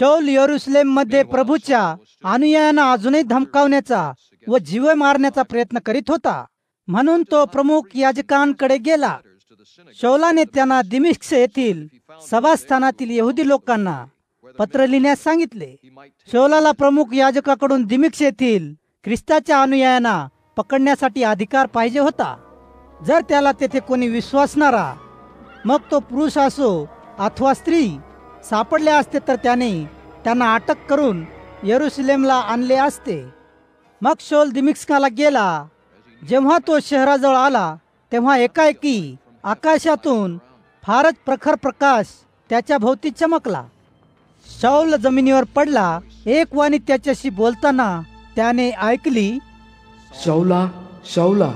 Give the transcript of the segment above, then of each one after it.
शौल यरूशलेम मध्ये प्रभूच्या अनुयायांना अजूनही धमकावण्याचा व जीवे मारण्याचा प्रयत्न करीत होता. म्हणून तो प्रमुख याजकांकडे गेला. शौलाने त्यांना दमिश्क येथील सभास्थानातील यहुदी लोकांना पत्र लिहिण्यास सांगितले. शौलाला प्रमुख याजकाकडून दमिश्क येथील ख्रिस्ताच्या अनुयायांना पकडण्यासाठी अधिकार पाहिजे होता. जर त्याला तेथे कोणी विश्वासणारा, मग तो पुरुष असो अथवा स्त्री, सापडले असते तर त्याने त्यांना अटक करून यरूशलेमला आणले असते. मग शौल दमिश्काला गेला. जेव्हा तो शहराजवळ आला तेव्हा एकाएकी आकाशातून फारच प्रखर प्रकाश त्याच्या भोवती चमकला. शौल जमिनीवर पडला. एक वाणी त्याच्याशी बोलताना त्याने ऐकली, शौला, शौला,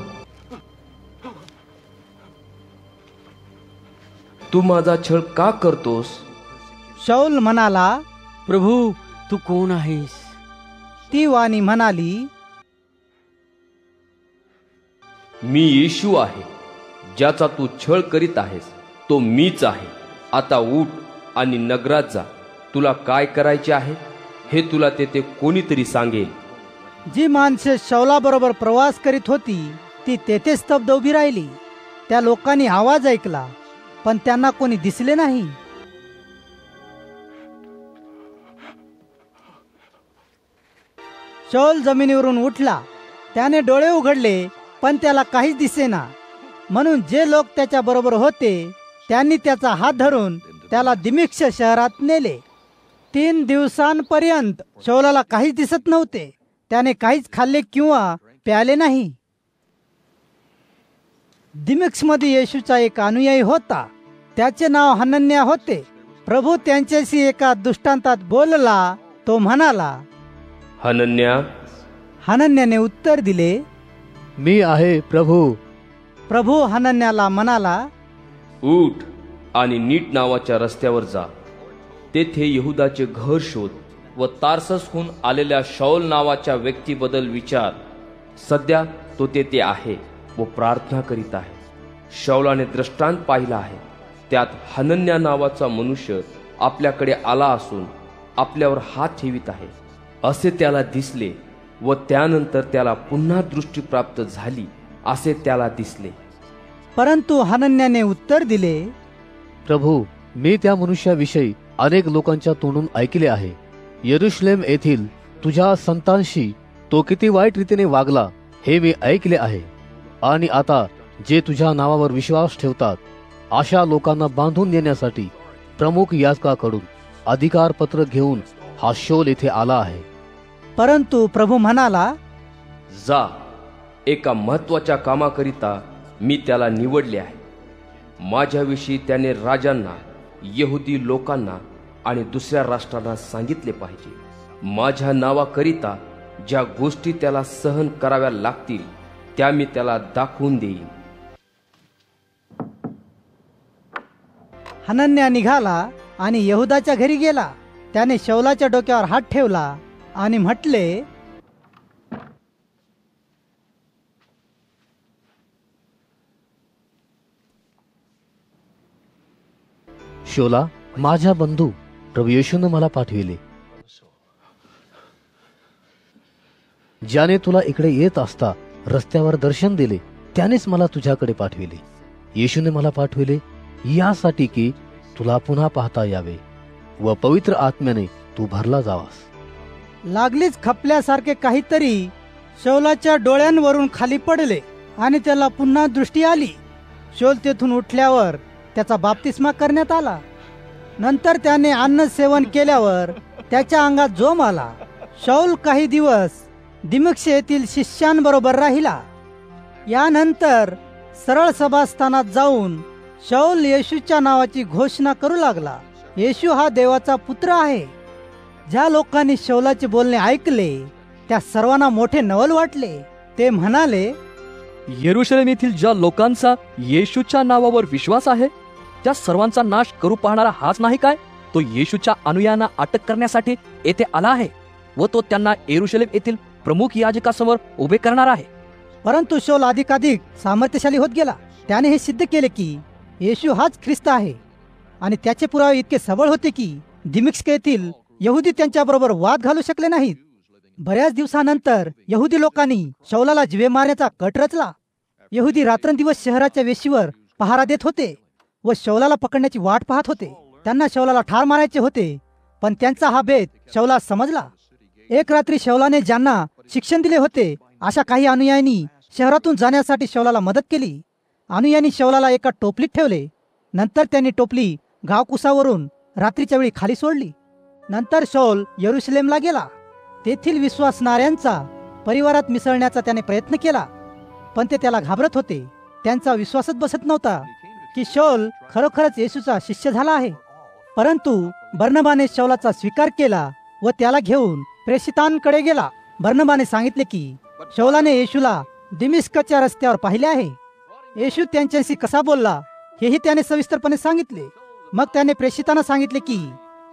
तू माझा छळ का करतोस? शौल म्हणाला, प्रभू, तू कोण आहेस? ती वाणी म्हणाली, मी येशू आहे, ज्याचा तू छळ करीत आहेस. तो मीच आहे. आता उठ आणि नगरात जा. तुला काय करायचे आहे हे तुला तेथे कोणीतरी सांगेल. जी माणसे शौलाबरोबर प्रवास करीत होती ती तेथे स्तब्ध उभी राहिली. त्या लोकांनी आवाज ऐकला, पण त्यांना कोणी दिसले नाही. शौल जमिनीवरून उठला. त्याने डोळे उघडले, पण त्याला काहीच दिसेना. म्हणून जे लोक त्याच्या बरोबर होते त्यांनी त्याचा हात धरून त्याला दमिश्क शहरात नेले. 3 दिवसांपर्यंत शौलाला काहीच दिसत नव्हते. त्याने काहीच खाल्ले किंवा प्याले नाही. दमिश्क मध्ये येशूचा एक अनुयायी होता. त्याचे नाव हनन्या होते. प्रभू त्यांच्याशी एका दृष्टांतात बोलला. तो म्हणाला, हनन्या. हनन्याने उत्तर दिले, मी आहे प्रभू. प्रभू हनन्याला म्हणाला, उठ आणि नीट नावाच्या रस्त्यावर जा. तेथे यहुदाचे घर शोध व तार्ससहून आलेल्या शौल नावाच्या व्यक्तीबद्दल विचार. सध्या तो तेथे आहे व प्रार्थना करीत आहे. शौलाने दृष्टांत पाहिला आहे. त्यात हनन्या नावाचा मनुष्य आपल्याकडे आला असून आपल्यावर हात ठेवित आहे असे त्याला दिसले व त्यानंतर त्याला पुन्हा दृष्टी प्राप्त झाली असे त्याला दिसले. परंतु हनन्याने उत्तर दिले, प्रभू, मी त्या मनुष्याविषयी अनेक लोकांच्या तोंडून ऐकले आहे. यरूशलेम येथील तुझ्या संतांशी तो किती वाईट रीतीने वागला हे मी ऐकले आहे. आणि आता जे तुझ्या नावावर विश्वास ठेवतात अशा लोकांना बांधून नेण्यासाठी प्रमुख याजकाकडून अधिकारपत्र घेऊन हा शौल येथे आला आहे. परंतु प्रभू म्हणाला, जा. एका महत्वाच्या कामाकरिता मी त्याला निवडले आहे. माझ्याविषयी त्याने राजांना, यहुदी लोकांना आणि दुसऱ्या राष्ट्रांना सांगितले पाहिजे. माझ्या नावाकरिता ज्या गोष्टी त्याला सहन कराव्या लागतील त्या मी त्याला दाखवून देईन. हनन्या निघाला आणि यहुदाच्या घरी गेला. त्याने शौलाच्या डोक्यावर हात ठेवला आणि म्हटले, शौला, माझ्या बंधू प्रभू येशूने मला पाठविले. ज्याने तुला इकडे येत असता रस्त्यावर दर्शन दिले त्यानेच मला तुझ्याकडे पाठविले. येशूने मला पाठविले यासाठी की तुला पुन्हा पाहता यावे व पवित्र आत्म्याने तू भरला जावास. लागलीच खपल्यासारखे काहीतरी शौलाच्या डोळ्यांवरून खाली पडले आणि त्याला पुन्हा दृष्टी आली. शौल तेथून उठल्यावर त्याचा बाप्तिस्मा करण्यात आला. नंतर त्याने अन्न सेवन केल्यावर त्याच्या अंगात जोम आला. शौल काही दिवस दमिश्क येथील शिष्यांबरोबर राहिला. यानंतर सरळ सभास्थानात जाऊन शौल येशूच्या नावाची घोषणा करू लागला. येशू हा देवाचा पुत्र आहे. ज्या लोकांनी शौलाचे बोलणे ऐकले त्या सर्वांना मोठे नवल वाटले. ते म्हणाले, यरूशलेम येथील ज्या लोकांचा येशूच्या नावावर विश्वास आहे त्या सर्वांचा नाश करू पाहणारा हाच नाही काय? तो येशूच्या अनुयायांना अटक करण्यासाठी येथे आला आहे व तो त्यांना यरूशलेम येथील प्रमुख याजकासमोर उभे करणार आहे. परंतु शौल अधिकाधिक सामर्थ्यशाली होत गेला. त्याने हे सिद्ध केले की येशू हाच ख्रिस्त आहे आणि त्याचे पुरावे इतके सबळ होते की दमिश्क येथील यहुदी त्यांच्याबरोबर वाद घालू शकले नाहीत. बऱ्याच दिवसानंतर यहुदी लोकांनी शौलाला जीवे मारण्याचा कट रचला. यहुदी रात्रंदिवस शहराच्या वेशीवर पहारा देत होते व शौलाला पकडण्याची वाट पाहत होते. त्यांना शौलाला ठार मारायचे होते, पण त्यांचा हा भेद शौला समजला. एक रात्री शौलाने ज्यांना शिक्षण दिले होते अशा काही अनुयायांनी शहरातून जाण्यासाठी शौलाला मदत केली. अनुयायांनी शौलाला एका टोपलीत ठेवले. नंतर त्यांनी टोपली गावकुसावरून रात्रीच्या वेळी खाली सोडली. नंतर शौल यरुशलेमला गेला. तेथील विश्वासणाऱ्यांचा परिवारात मिसळण्याचा त्याने प्रयत्न केला, पण ते त्याला घाबरत होते. त्यांचा विश्वासच बसत नव्हता की शौल खरोखरच येशूचा शिष्य झाला आहे. परंतु बर्नबाने शौलाचा स्वीकार केला व त्याला घेऊन प्रेषितांकडे गेला. बर्नबाने सांगितले की शौलाने येशूला दिमिस्कच्या रस्त्यावर पाहिले आहे. येशू त्यांच्याशी कसा बोलला हेही त्याने सविस्तरपणे सांगितले. मग त्याने प्रेषितांना सांगितले की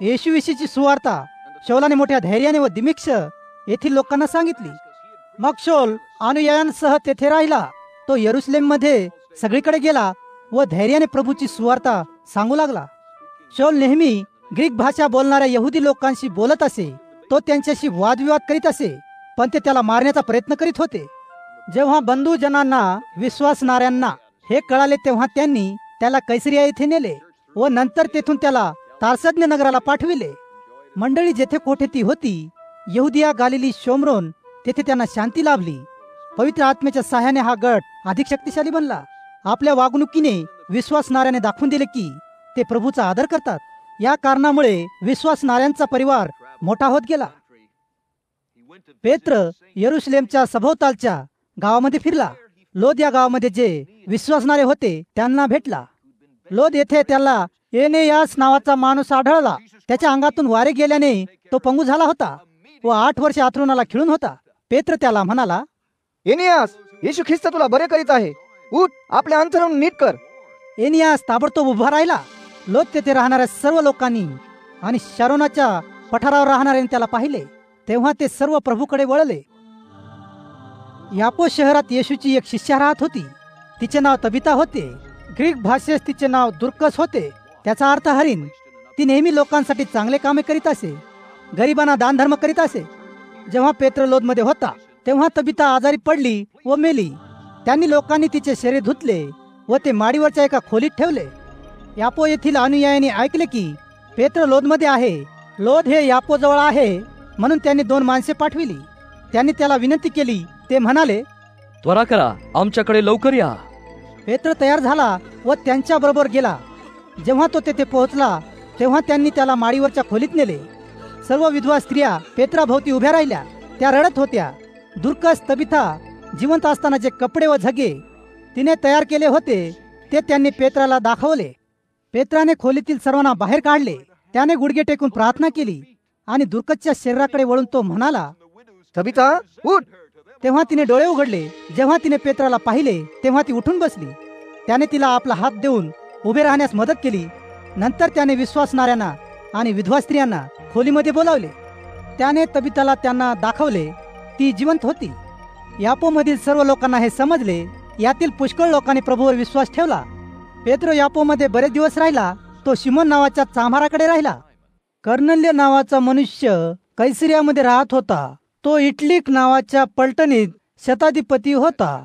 येशूविषयीची सुवार्ता शौलाने मोठ्या धैर्याने व दिमिक्ष येथील लोकांना सांगितली. मग शौल अनुयायांसह तेथे राहिला. तो यरुशलेम मध्ये सगळीकडे गेला व धैर्याने प्रभूची सुवार्ता सांगू लागला. शौल नेहमी ग्रीक भाषा बोलणाऱ्या यहुदी लोकांशी बोलत असे. तो त्यांच्याशी वादविवाद करीत असे, पण ते त्याला मारण्याचा प्रयत्न करीत होते. जेव्हा बंधुजनांना विश्वासणाऱ्यांना हे कळाले तेव्हा त्यांनी त्याला कैसरिया येथे नेले व नंतर तेथून त्याला तार्सज्ञ नगराला पाठविले. मंडळी जेथे कोठे ती होती, यहुदिया, गालिली, शोमरोन, तेथे त्यांना शांती लाभली. पवित्र आत्म्याच्या सहाय्याने हा गट अधिक शक्तिशाली बनला. आपल्या वागणुकीने विश्वासणाऱ्याने दाखवून दिले की ते प्रभूचा आदर करतात. या कारणामुळे विश्वासणाऱ्यांचा परिवार मोठा होत गेला. पेत्र यरुशलेमच्या सभोवतालच्या गावामध्ये फिरला. लोद या गावामध्ये जे विश्वासणारे होते त्यांना भेटला. लोद येथे त्याला एनेयास नावाचा माणूस आढळला. त्याच्या अंगातून वारे गेल्याने तो पंगू झाला होता व 8 वर्ष अंथरुणाला खिळून होता. पेत्र त्याला म्हणाला, एनियास, येशू ख्रिस्त तुला बरे करीत आहे. उठ, आपले अंथरुण नीट कर. एनियास ताबडतोब उभा राहिला. लोद तेथे राहणाऱ्या सर्व लोकांनी आणि शारोनाच्या पठारावर राहणाऱ्यांनी त्याला पाहिले. तेव्हा ते सर्व प्रभूकडे वळले. यापो शहरात येशूची एक शिष्या राहत होती. तिचे नाव तबिता होते. ग्रीक भाषेत तिचे नाव दुर्कस होते. त्याचा अर्थ हरिण. ती नेहमी लोकांसाठी चांगले कामे करीत असे, गरिबांना दानधर्म करीत असे. जेव्हा पेत्र लोदमध्ये होता तेव्हा तबिता आजारी पडली व मेली. त्यांनी लोकांनी तिचे शरीर धुतले व ते माडीवरच्या एका खोलीत ठेवले. यापो येथील अनुयायांनी ऐकले की पेत्र लोदमध्ये आहे. लोद हे यापो जवळ आहे, म्हणून त्यांनी 2 माणसे पाठविली. त्यांनी त्याला विनंती केली. ते म्हणाले, त्वरा करा, आमच्याकडे लवकर या. पेत्र तयार झाला व त्यांच्या बरोबर गेला. जेव्हा तो तेथे पोहोचला तेव्हा त्यांनी त्याला माडीवरच्या खोलीत नेले. सर्व विधवा स्त्रिया पेत्राभोवती उभ्या राहिल्या. त्या रडत होत्या. दुर्कस तबिथा जिवंत असताना जे कपडे व झगे तिने तयार केले होते ते त्यांनी पेत्राला दाखवले. पेत्राने खोलीतील सर्वांना बाहेर काढले. त्याने गुडघे टेकून प्रार्थना केली आणि दुर्कसच्या शरीराकडे वळून तो म्हणाला, तबिता, उठ. तेव्हा तिने डोळे उघडले. जेव्हा तिने पेत्राला पाहिले तेव्हा ती उठून बसली. त्याने तिला आपला हात देऊन उभे राहण्यास मदत केली. नंतर त्याने विश्वासणाऱ्यांना आणि विधवा स्त्रियांना खोलीमध्ये बोलावले. त्याने तबिताला त्यांना दाखवले. ती जिवंत होती. यापोमधील सर्व लोकांना हे समजले. यातील पुष्कळ लोकांनी प्रभूवर विश्वास ठेवला. पेत्र यापोमध्ये बरेच दिवस राहिला. तो शिमोन नावाच्या चांभाराकडे राहिला. कर्नल्य नावाचा मनुष्य कैसरियामध्ये राहत होता. तो इटलिक नावाच्या पलटणीत शताधिपती होता.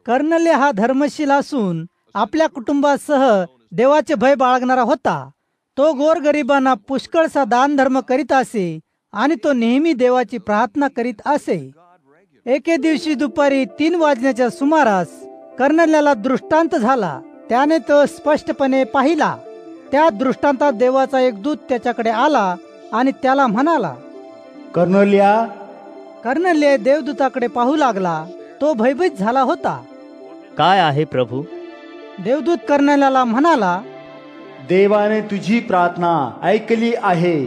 कर्नल्य हा धर्मशील असून आपल्या कुटुंबासह देवाचे भय बाळगणारा होता. तो गोरगरिबांना पुष्कळसा दान धर्म करीत असे आणि तो नेहमी देवाची प्रार्थना करीत असे. एके दिवशी दुपारी 3 वाजण्याच्या सुमारास कर्नल्याला दृष्टांत झाला. त्याने तो स्पष्टपणे पाहिला. त्या दृष्टांतात देवाचा एक दूत त्याच्याकडे आला आणि त्याला म्हणाला, कर्नल्या. कर्नल्य देवदूताकडे पाहू लागला. तो भयभीत झाला होता. काय आहे प्रभू? देवदूत कर्नल्याला म्हणाला, देवाने तुझी प्रार्थना ऐकली आहे.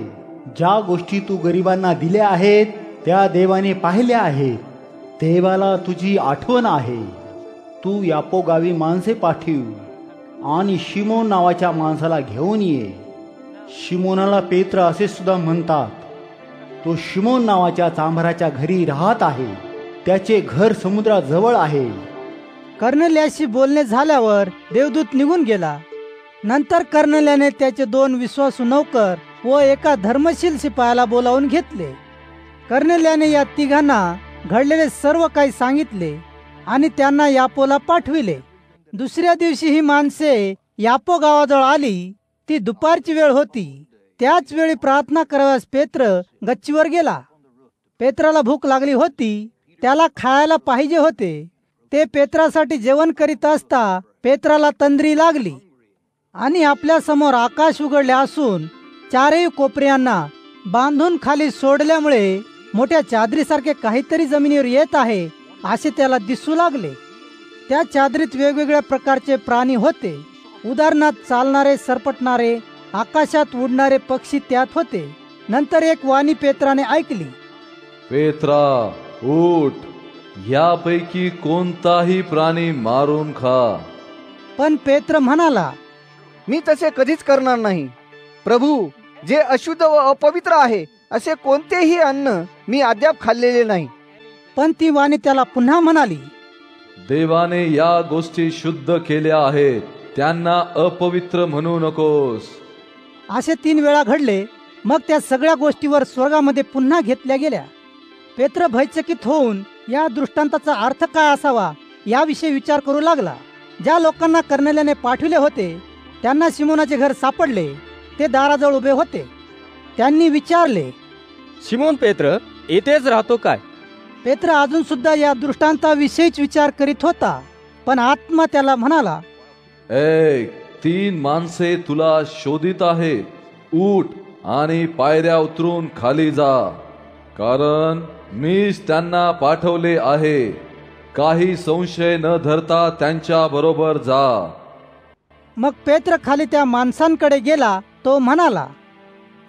ज्या गोष्टी तू गरिबांना दिल्या आहेत त्या देवाने पाहिल्या आहेत. देवाला तुझी आठवण आहे. तू यापो गावी माणसे पाठव आणि शिमोन नावाच्या माणसाला घेऊन ये. शिमोनाला पेत्र असे सुद्धा म्हणतात. तो शिमोन नावाच्या चांभाराच्या घरी राहत आहे. त्याचे घर समुद्राजवळ आहे. कर्नल्याशी बोलणे झाल्यावर देवदूत निघून गेला. नंतर कर्नल्याने त्याचे 2 विश्वासू नौकर व एका धर्मशील शिपायाला बोलावून घेतले. कर्नेलियाने या तिघांना घडलेले सर्व काही सांगितले आणि त्यांना यापोला पाठविले. दुसऱ्या दिवशी ही माणसे यापो गावाजवळ आली. ती दुपारची वेळ होती. त्याच वेळी प्रार्थना कराव्यास पेत्र गच्चीवर गेला. पेत्राला भूक लागली होती. त्याला खायला पाहिजे होते. ते पेत्रासाठी जेवण करीत असता पेत्राला तंद्री लागली आणि आपल्या समोर आकाश उघडले असून चारही कोपऱ्यांना बांधून खाली सोडल्यामुळे मोठ्या चादरीसारखे काहीतरी जमिनीवर येत आहे असे त्याला दिसू लागले. त्या चादरीत वेगवेगळ्या प्रकारचे प्राणी होते. उदाहरणार्थ चालणारे, सरपटणारे, आकाशात उडणारे पक्षी त्यात होते. नंतर एक वाणी पेत्राने ऐकली, पेत्रा उठ, यापैकी कोणताही प्राणी मारून खा. पण पेत्र म्हणाला, मी तसे कधीच करणार नाही. प्रभू, जे अशुद्ध व अपवित्र आहे असे कोणतेही अन्न मी अद्याप खाल्लेले नाही. पण ती वाणी त्याला पुन्हा म्हणाली, देवाने या गोष्टी शुद्ध केल्या आहेत, त्यांना अपवित्र म्हणू नकोस. असे 3 वेळा घडले. मग त्या सगळ्या गोष्टीवर स्वर्गामध्ये पुन्हा घेतल्या गेल्या. पेत्र भयचकित होऊन या दृष्टांताचा अर्थ काय असावा याविषयी विचार करू लागला. ज्या लोकांना कर्नेलियाने पाठविले होते त्यांना शिमोनाचे घर सापडले. ते दाराजवळ उभे होते. त्यांनी विचारले, शिमोन पेत्र येथेच राहतो काय? पेत्र अजून सुद्धा या दृष्टांताविषयीच विचार करीत होता. पण आत्मा त्याला म्हणाला, 3 माणसे तुला शोधित आहेत. उठ आणि पायऱ्या उतरून खाली जा, कारण मीच त्यांना पाठवले आहे. काही संशय न धरता त्यांच्या बरोबर जा. मग पेत्र खाली त्या माणसांकडे गेला. तो म्हणाला,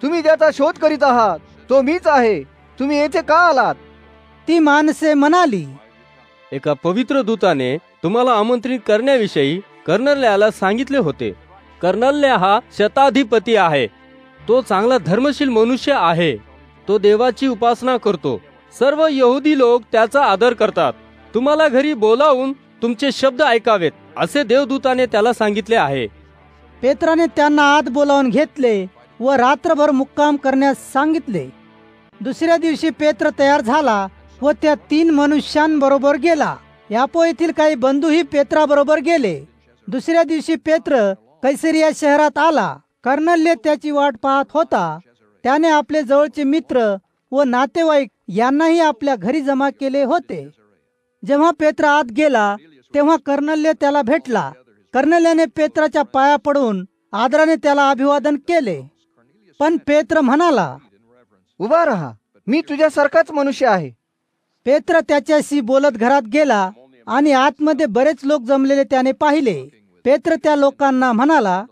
तुम्ही ज्याचा शोध करीत आहात तो मीच आहे. तुम्ही येथे का आलात? ती माणसे म्हणाली, एका पवित्र दूताने तुम्हाला आमंत्रित करण्याविषयी कर्नेलियाला सांगितले होते. कर्नेलिया हा शताधिपती आहे. तो चांगला धर्मशील मनुष्य आहे. तो देवाची उपासना करतो. सर्व यहुदी लोक त्याचा आदर करतात. तुम्हाला घरी बोलावून तुमचे शब्द ऐकावेत असे देवदूताने त्याला सांगितले आहे. पेत्राने त्यांना आत बोलावून घेतले व रात्रभर मुक्काम करण्यास सांगितले. दुसऱ्या दिवशी पेत्र तयार झाला व त्या 3 मनुष्यांबरोबर गेला. यापो येथील काही बंधूही पेत्राबरोबर गेले. दुसऱ्या दिवशी पेत्र कैसरिया शहरात आला. कर्नेलिय त्याची वाट पाहत होता. त्याने आपले जवळचे मित्र व नातेवाईक यांनाही आपल्या घरी जमा केले होते. जेव्हा पेत्र आत गेला तेव्हा कर्नेलिय त्याला भेटला. कर्नेलियाने पेत्राच्या पाया पडून आदराने त्याला अभिवादन केले. पण पेत्र म्हणाला, उभा राहा, मी तुझ्यासारखाच मनुष्य आहे. पेत्र त्याच्याशी बोलत घरात गेला आणि आतमध्ये बरेच लोक जमलेले त्याने पाहिले. पेत्र त्या लोकांना म्हणाला,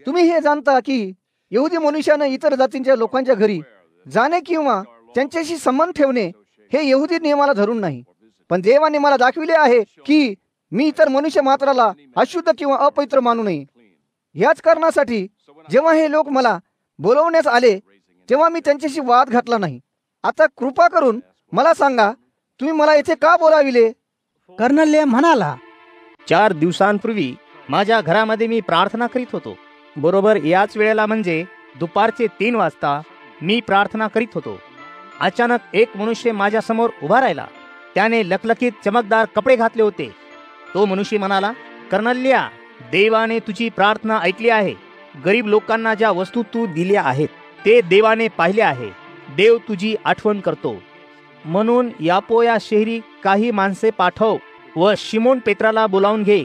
तुम्ही हे जाणता की यहुदी मनुष्याने इतर जातींच्या लोकांच्या घरी जाणे किंवा त्यांच्याशी संबंध ठेवणे हे यहुदी नियमाला धरून नाही. पण देवाने मला दाखविले आहे की मी इतर मनुष्य मात्राला अशुद्ध किंवा अपवित्र मानू नये. याच कारणासाठी जेव्हा हे लोक मला बोलवण्यास आले तेव्हा मी त्यांच्याशी वाद घातला नाही. आता कृपा करून मला सांगा, तुम्ही मला येथे का बोलाविले? कर्नेलिय म्हणाला, 4 दिवसांपूर्वी माझ्या घरामध्ये मी प्रार्थना करीत होतो. बरोबर याच वेळेला म्हणजे दुपारचे 3 वाजता मी प्रार्थना करीत होतो. अचानक एक मनुष्य माझ्या समोर उभा राहिला. त्याने लखलखीत चमकदार कपडे घातले होते. तो मनुष्य म्हणाला, कर्नेलिया, देवाने तुझी प्रार्थना ऐकली आहे. गरीब लोकांना ज्या वस्तू तू दिल्या आहेत ते देवाने पाहिले आहे. देव तुझी आठवण करतो. म्हणून यापो या शहरी काही माणसे पाठव व शिमोन पेत्राला बोलावून घे.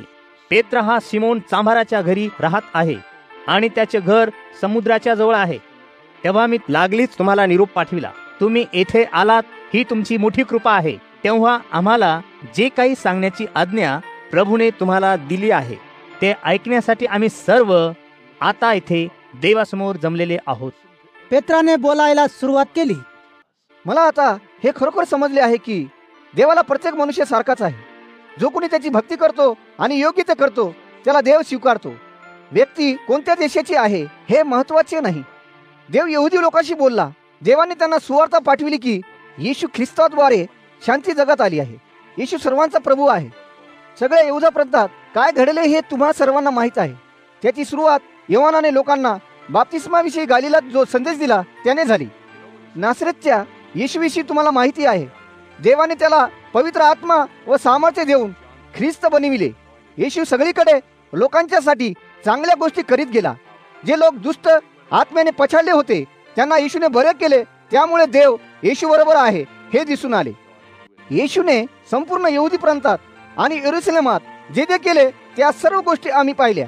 पेत्र हा शिमोन चांभाराच्या घरी राहत आहे आणि त्याचे घर समुद्राच्या जवळ आहे. तेव्हा मी लागलीच तुम्हाला निरोप पाठविला. तुम्ही येथे आलात ही तुमची मोठी कृपा आहे. तेव्हा आम्हाला जे काही सांगण्याची आज्ञा प्रभूने तुम्हाला दिली आहे ते ऐकण्यासाठी आम्ही सर्व आता इथे देवासमोर जमलेले आहोत. पेत्राने बोलायला सुरुवात केली, मला आता हे खरोखर समजले आहे की देवाला प्रत्येक मनुष्य सारखाच आहे. जो कोणी त्याची भक्ती करतो आणि योग्य ते करतो त्याला देव स्वीकारतो. व्यक्ती कोणत्या देशाची आहे हे महत्वाचे नाही. देव यहुदी लोकांशी बोलला. देवाने त्यांना सुवार्ता पाठविली की येशू ख्रिस्ताद्वारे शांती जगात आली आहे. येशू सर्वांचा प्रभू आहे. सगळ्या यहुदा प्रांतात काय घडले हे तुम्हा सर्वांना माहीत आहे. त्याची सुरुवात योहानाने लोकांना बाप्तिस्माविषयी गालिलात जो संदेश दिला त्याने झाली. नासरेतच्या येशूविषयी तुम्हाला माहिती आहे. देवाने त्याला पवित्र आत्मा व सामर्थ्य देऊन ख्रिस्त बनविले. येशू सगळीकडे लोकांच्यासाठी चांगल्या गोष्टी करीत गेला. जे लोक दुष्ट आत्म्याने पछाडले होते त्यांना येशूने बरे केले. त्यामुळे देव येशू बरोबर आहे हे दिसून आले. येशूने संपूर्ण यहुदी प्रांतात आणि यरुशलेमात जे जे केले त्या सर्व गोष्टी आम्ही पाहिल्या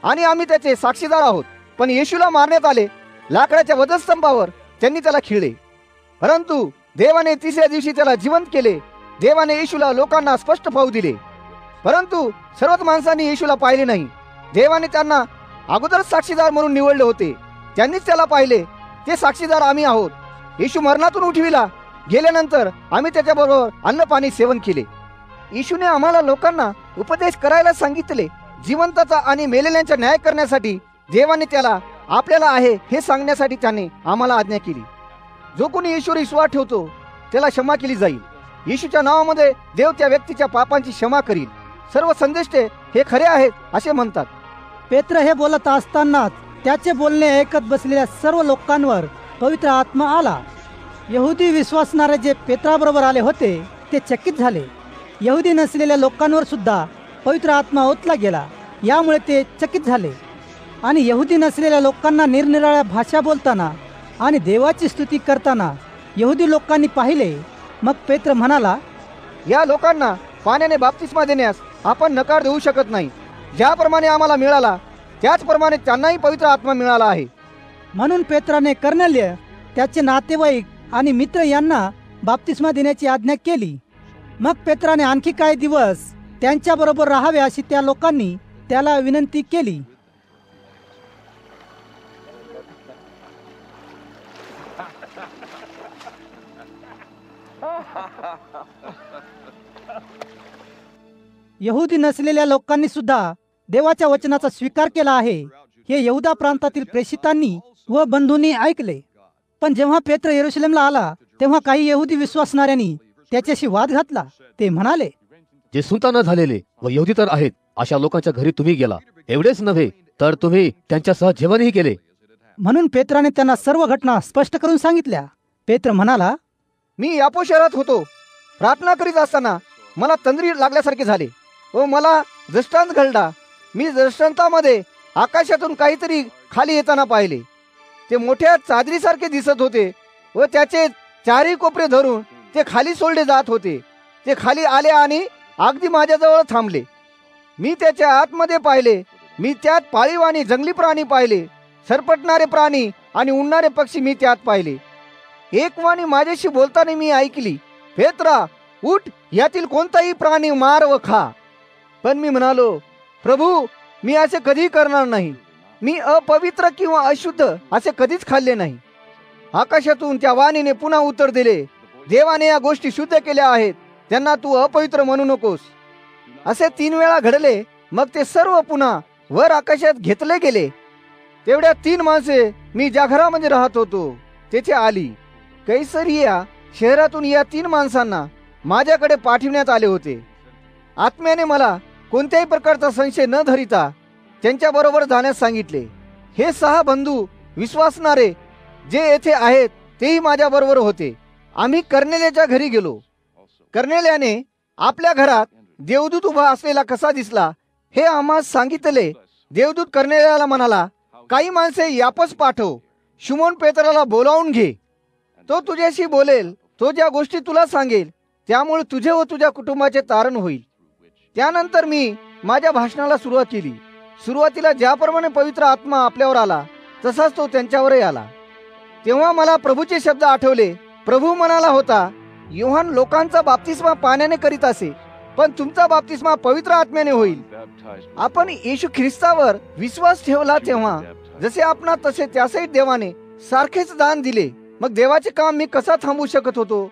आणि आम्ही त्याचे साक्षीदार आहोत. पण येशूला मारण्यात आले. लाकडाच्या वधस्तंभावर त्यांनी त्याला खिळले. परंतु देवाने तिसऱ्या दिवशी त्याला जिवंत केले. देवाने येशूला लोकांना स्पष्ट पाहू दिले. परंतु सर्वच माणसांनी येशूला पाहिले नाही. देवाने त्यांना अगोदर साक्षीदार म्हणून निवडले होते. त्यांनीच त्याला पाहिले. ते साक्षीदार आम्ही आहोत. येशू मरणातून उठविला गेल्यानंतर आम्ही त्याच्याबरोबर अन्न पाणी सेवन केले. येशूने आम्हाला लोकांना उपदेश करायला सांगितले. जिवंताचा आणि मेलेल्यांचा न्याय करण्यासाठी देवाने त्याला आपल्याला आहे हे सांगण्यासाठी त्याने आम्हाला आज्ञा केली. जो कोणी येशूवर विश्वास ठेवतो त्याला क्षमा केली जाईल. येशूच्या नावामध्ये देव त्या व्यक्तीच्या पापांची क्षमा करील. सर्व संदेष्टे हे खरे आहेत असे म्हणतात. पेत्र हे बोलत असतानाच त्याचे बोलणे ऐकत बसलेल्या सर्व लोकांवर पवित्र आत्मा आला. यहुदी विश्वासणारे जे पेत्राबरोबर आले होते ते चकित झाले. यहुदी नसलेल्या लोकांवर सुद्धा पवित्र आत्मा ओतला गेला. यामुळे ते चकित झाले आणि यहुदी नसलेल्या लोकांना निरनिराळ्या भाषा बोलताना आणि देवाची स्तुती करताना यहुदी लोकांनी पाहिले. मग पेत्र म्हणाला, या लोकांना पाण्याने बाप्तिस्मा देण्यास आपण नकार देऊ शकत नाही. ज्याप्रमाणे आम्हाला मिळाला त्याचप्रमाणे त्यांनाही पवित्र आत्मा मिळाला आहे. म्हणून पेत्राने कर्नेल्य, त्याचे नातेवाईक आणि मित्र यांना बाप्तिस्मा देण्याची आज्ञा केली. मग पेत्राने आणखी काही दिवस त्यांच्याबरोबर राहावे अशी त्या लोकांनी त्याला विनंती केली. यहुदी नसलेल्या लोकांनी सुद्धा देवाच्या वचनाचा स्वीकार केला आहे हे यहुदा प्रांतातील प्रेषितांनी व बंधूंनी ऐकले. पण जेव्हा पेत्र यरुशलेमला आला तेव्हा काही यहुदी विश्वासणाऱ्यांनी त्याच्याशी वाद घातला. ते म्हणाले, जे सुंता न झालेले व यहुदी तर आहेत अशा लोकांच्या घरी तुम्ही गेला. एवढेच नव्हे तर तुम्ही त्यांच्यासह जेवणही केले. म्हणून पेत्राने त्यांना सर्व घटना स्पष्ट करून सांगितल्या. पेत्र म्हणाला, मी यापो शहरात होतो. प्रार्थना करीत असताना मला तंद्री लागल्यासारखे झाले व मला दृष्टांत घडला. मी दृष्टांतामध्ये आकाशातून काहीतरी खाली येताना पाहिले. ते मोठ्या चादरीसारखे दिसत होते व त्याचे चारही कोपरे धरून ते खाली सोडले जात होते. ते खाली आले आणि अगदी माझ्याजवळ थांबले. मी त्याच्या आतमध्ये पाहिले. मी त्यात पाळीव आणि जंगली प्राणी पाहिले. सरपटणारे प्राणी आणि उडणारे पक्षी मी त्यात पाहिले. एक वाणी माझ्याशी बोलताना मी ऐकली, पेत्रा उठ, यातील कोणताही प्राणी मार व खा. पण मी म्हणालो, प्रभू मी असे कधी करणार नाही. मी अपवित्र किंवा अशुद्ध असे कधीच खाल्ले नाही. आकाशातून त्या वाणीने पुन्हा उत्तर दिले, देवाने या गोष्टी शुद्ध केल्या आहेत, त्यांना तू अपवित्र म्हणू नकोस. असे 3 वेळा घडले. मग ते सर्व पुन्हा वर आकाशात घेतले गेले. तेवढ्या 3 माणसे मी ज्या घरामध्ये राहत होतो तेथे आली. कैसरिया शहरातून या 3 माणसांना माझ्याकडे पाठविण्यात आले होते. आत्म्याने मला कोणत्याही प्रकारचा संशय न धरिता त्यांच्या बरोबर जाण्यास सांगितले. हे 6 बंधू विश्वासणारे जे येथे आहेत तेही माझ्या बरोबर होते. आम्ही कर्नेल्याच्या घरी गेलो. कर्नेल्याने आपल्या घरात देवदूत उभा असलेला कसा दिसला हे आम्हास सांगितले. देवदूत कर्नेल्याला म्हणाला, काही माणसे यापस पाठव. शिमोन पेत्राला बोलावून घे. तो तुझ्याशी बोलेल. तो ज्या गोष्टी तुला सांगेल त्यामुळे तुझे व तुझ्या कुटुंबाचे तारण होईल. त्यानंतर मी माझ्या भाषणाला सुरुवात केली. सुरुवातीला ज्याप्रमाणे पवित्र आत्मा आपल्यावर आला तसाच तो त्यांच्यावरही आला. तेव्हा मला प्रभूचे शब्द आठवले. प्रभू म्हणाला होता, योहान लोकांचा बाप्तिस्मा पाण्याने करीत असे, पण तुमचा बाप्तिस्मा पवित्र आत्म्याने होईल. आपण येशू ख्रिस्तावर विश्वास ठेवला तेव्हा जसे आपणा तसे त्यासही देवाने सारखेच दान दिले. मग देवाचे काम मी कसा थांबवू शकत होतो?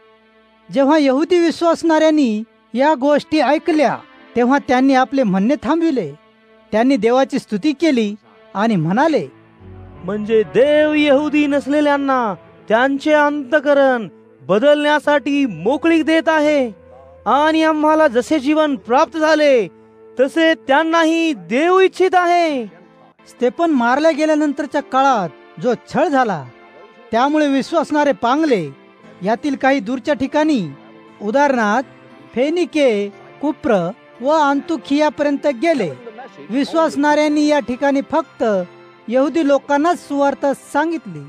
जेव्हा यहुदी विश्वासणाऱ्यांनी या गोष्टी ऐकल्या तेव्हा त्यांनी आपले म्हणणे थांबविले. त्यांनी देवाची स्तुती केली आणि म्हणाले, म्हणजे देव यहुदी नसलेल्यांना त्यांचे अंतःकरण बदलण्यासाठी मोकळीक देत आहे आणि आम्हाला जसे जीवन प्राप्त झाले तसे त्यांनाही देऊ इच्छित आहे. स्तेफन मारल्या गेल्यानंतरच्या काळात जो छळ झाला त्यामुळे विश्वासणारे पांगले. यातील काही दूरच्या ठिकाणी उदाहरणार्थ फेनिके, कुप्र व अंतुखियापर्यंत गेले. विश्वासणाऱ्यांनी या ठिकाणी फक्त यहुदी लोकांनाच सुवार्थ सांगितली.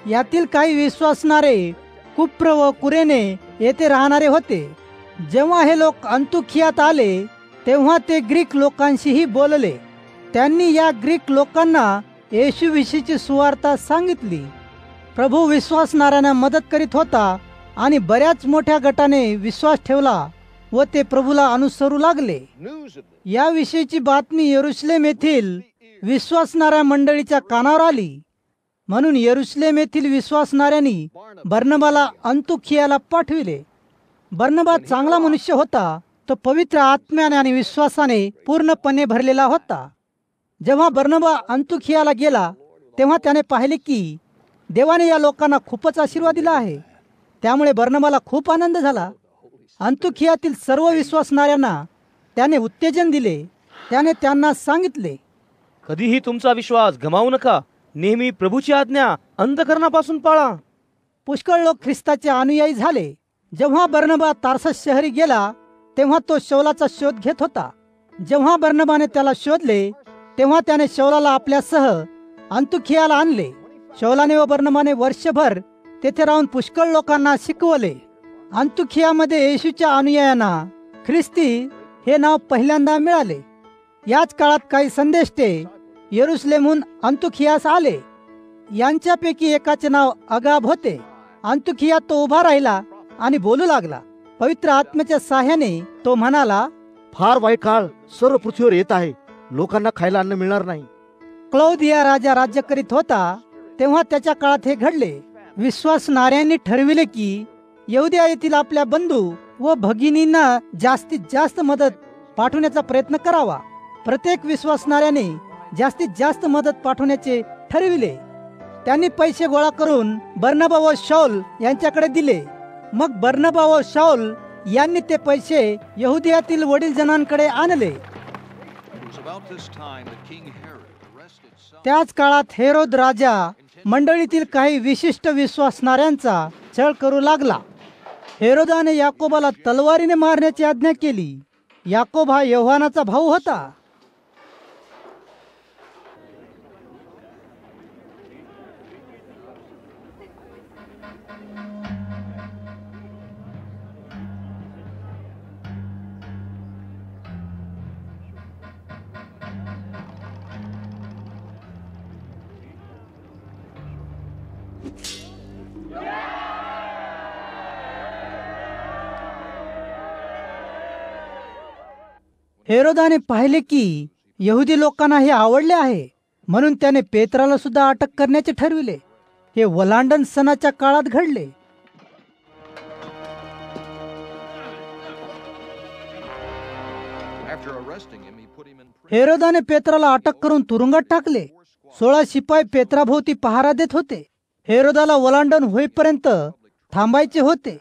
यातील काही विश्वासणारे कुप्र व कुरेने येथे राहणारे होते. जेव्हा हे लोक अंतुखियात आले तेव्हा ते ग्रीक लोकांशीही बोलले. त्यांनी या ग्रीक लोकांना येशूविषयीची सुवार्ता सांगितली. प्रभू विश्वासणाऱ्यांना मदत करीत होता आणि बऱ्याच मोठ्या गटाने विश्वास ठेवला व ते प्रभूला अनुसरू लागले. याविषयीची बातमी यरुशलेम येथील विश्वासणाऱ्या मंडळीच्या कानावर आली. म्हणून यरुशलेम येथील विश्वासणाऱ्यांनी बर्नबाला अंतुखियाला पाठविले. बर्नबा चांगला मनुष्य होता. तो पवित्र आत्म्याने आणि विश्वासाने पूर्णपणे भरलेला होता. जेव्हा बर्नबा अंतुखियाला गेला तेव्हा त्याने पाहिले की देवाने या लोकांना खूपच आशीर्वाद दिला आहे. त्यामुळे बर्नबाला खूप आनंद झाला. अंतुखियातील सर्व विश्वासणाऱ्यांना त्याने उत्तेजन दिले. त्याने त्यांना सांगितले, कधीही तुमचा विश्वास गमावू नका. नेहमी प्रभूची आज्ञा अंधकरणापासून पाळा. पुष्कळ लोक ख्रिस्ताचे अनुयायी झाले. जेव्हा बर्नबा तार्सस शहरी गेला तेव्हा तो शौलाचा शोध घेत होता. जेव्हा बर्नबाने त्याला शोधले तेव्हा त्याने शौलाला आपल्यासह अंतुखियाला आणले. शौलाने व बर्नबाने वर्षभर तेथे राहून पुष्कळ लोकांना शिकवले. अंतुखियामध्ये येशूच्या अनुयायांना ख्रिस्ती हे नाव पहिल्यांदा मिळाले. याच काळात काही संदेष्टे यरुशलेमहून अंतुखियास आले. यांच्यापैकी एकाचे नाव अगाब होते. अंतुखियात तो उभा राहिला आणि बोलू लागला. पवित्र आत्म्याच्या साह्याने तो म्हणाला, फार वाईट काळ सर्व पृथ्वीवर येत आहे. लोकांना खायला अन्न मिळणार नाही. क्लौदिया राजा राज्य करीत होता तेव्हा त्याच्या काळात हे घडले. विश्वासणाऱ्यांनी ठरविले की यहुदिया येथील आपल्या बंधू व भगिनींना जास्तीत जास्त मदत पाठवण्याचा प्रयत्न करावा. प्रत्येक विश्वासणाऱ्याने जास्तीत जास्त मदत पाठवण्याचे ठरविले. त्यांनी पैसे गोळा करून बर्नबा व शाऊल यांच्याकडे दिले. मग बर्नबा व शाऊल यांनी ते पैसे यहुदियातील वडील जनांकडे आणले. त्याच काळात हेरोद राजा मंडळीतील काही विशिष्ट विश्वासणाऱ्यांचा छळ करू लागला. हेरोदाने याकोबाला तलवारीने मारण्याची आज्ञा केली. याकोब हा योहानाचा भाऊ होता. हेरोदाने पाहिले की यहुदी लोकांना हे आवडले आहे, म्हणून त्याने पेत्राला सुद्धा अटक करण्याचे ठरविले. हे वलांडन सणाच्या काळात घडले. हेरोदाने पेत्राला अटक करून तुरुंगात टाकले. 16 शिपाई पेत्राभोवती पहारा देत होते. हेरोदाला वलांडन होईपर्यंत थांबायचे होते.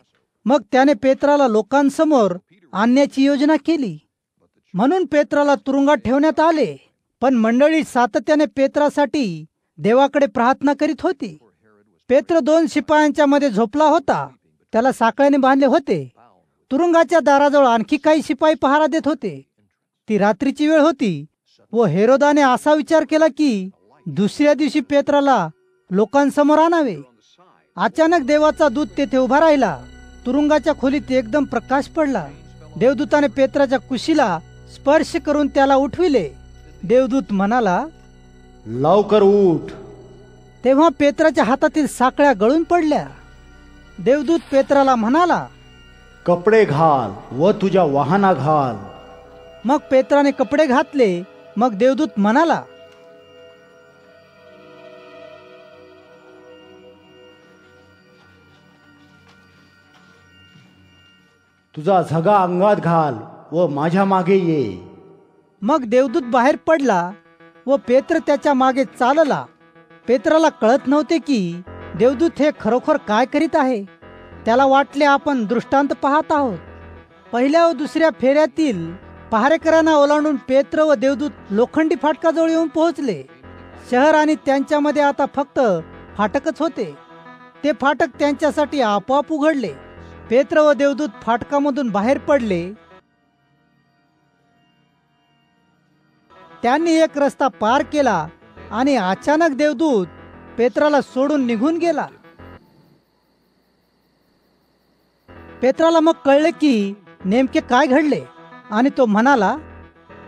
मग त्याने पेत्राला लोकांसमोर आणण्याची योजना केली. म्हणून पेत्राला तुरुंगात ठेवण्यात आले. पण मंडळी सातत्याने पेत्रासाठी देवाकडे प्रार्थना करीत होती. पेत्र 2 शिपायांच्या मध्ये झोपला होता. त्याला साखळ्याने बांधले होते. तुरुंगाच्या दाराजवळ आणखी काही शिपाई पहारा देत होते. ती रात्रीची वेळ होती व हेरोदाने असा विचार केला की दुसऱ्या दिवशी पेत्राला लोकांसमोर आणावे. अचानक देवाचा दूत तेथे उभा राहिला. तुरुंगाच्या खोलीत एकदम प्रकाश पडला. देवदूताने पेत्राच्या कुशीला स्पर्श करून त्याला उठविले. देवदूत म्हणाला, लवकर उठ. तेव्हा पेत्राच्या हातातील साखळ्या गळून पडल्या. देवदूत पेत्राला म्हणाला, कपडे घाल व तुझ्या वाहना घाल. मग पेत्राने कपडे घातले. मग देवदूत म्हणाला, तुझा झगा अंगात घाल व माझ्या मागे ये. मग देवदूत बाहेर पडला व पेत्र त्याच्या मागे चालला. पेत्राला कळत नव्हते की देवदूत हे खरोखर काय करीत आहे. त्याला वाटले आपण दृष्टांत पाहत आहोत. पहिल्या व दुसऱ्या फेऱ्यातील पहारेकरांना ओलांडून पेत्र व देवदूत लोखंडी फाटकाजवळ येऊन पोहोचले. शहर आणि त्यांच्यामध्ये आता फक्त फाटकच होते. ते फाटक त्यांच्यासाठी आपोआप उघडले. पेत्र व देवदूत फाटकामधून बाहेर पडले. त्यांनी एक रस्ता पार केला आणि अचानक देवदूत पेत्राला सोडून निघून गेला. पेत्राला मग कळले की नेमके काय घडले आणि तो म्हणाला,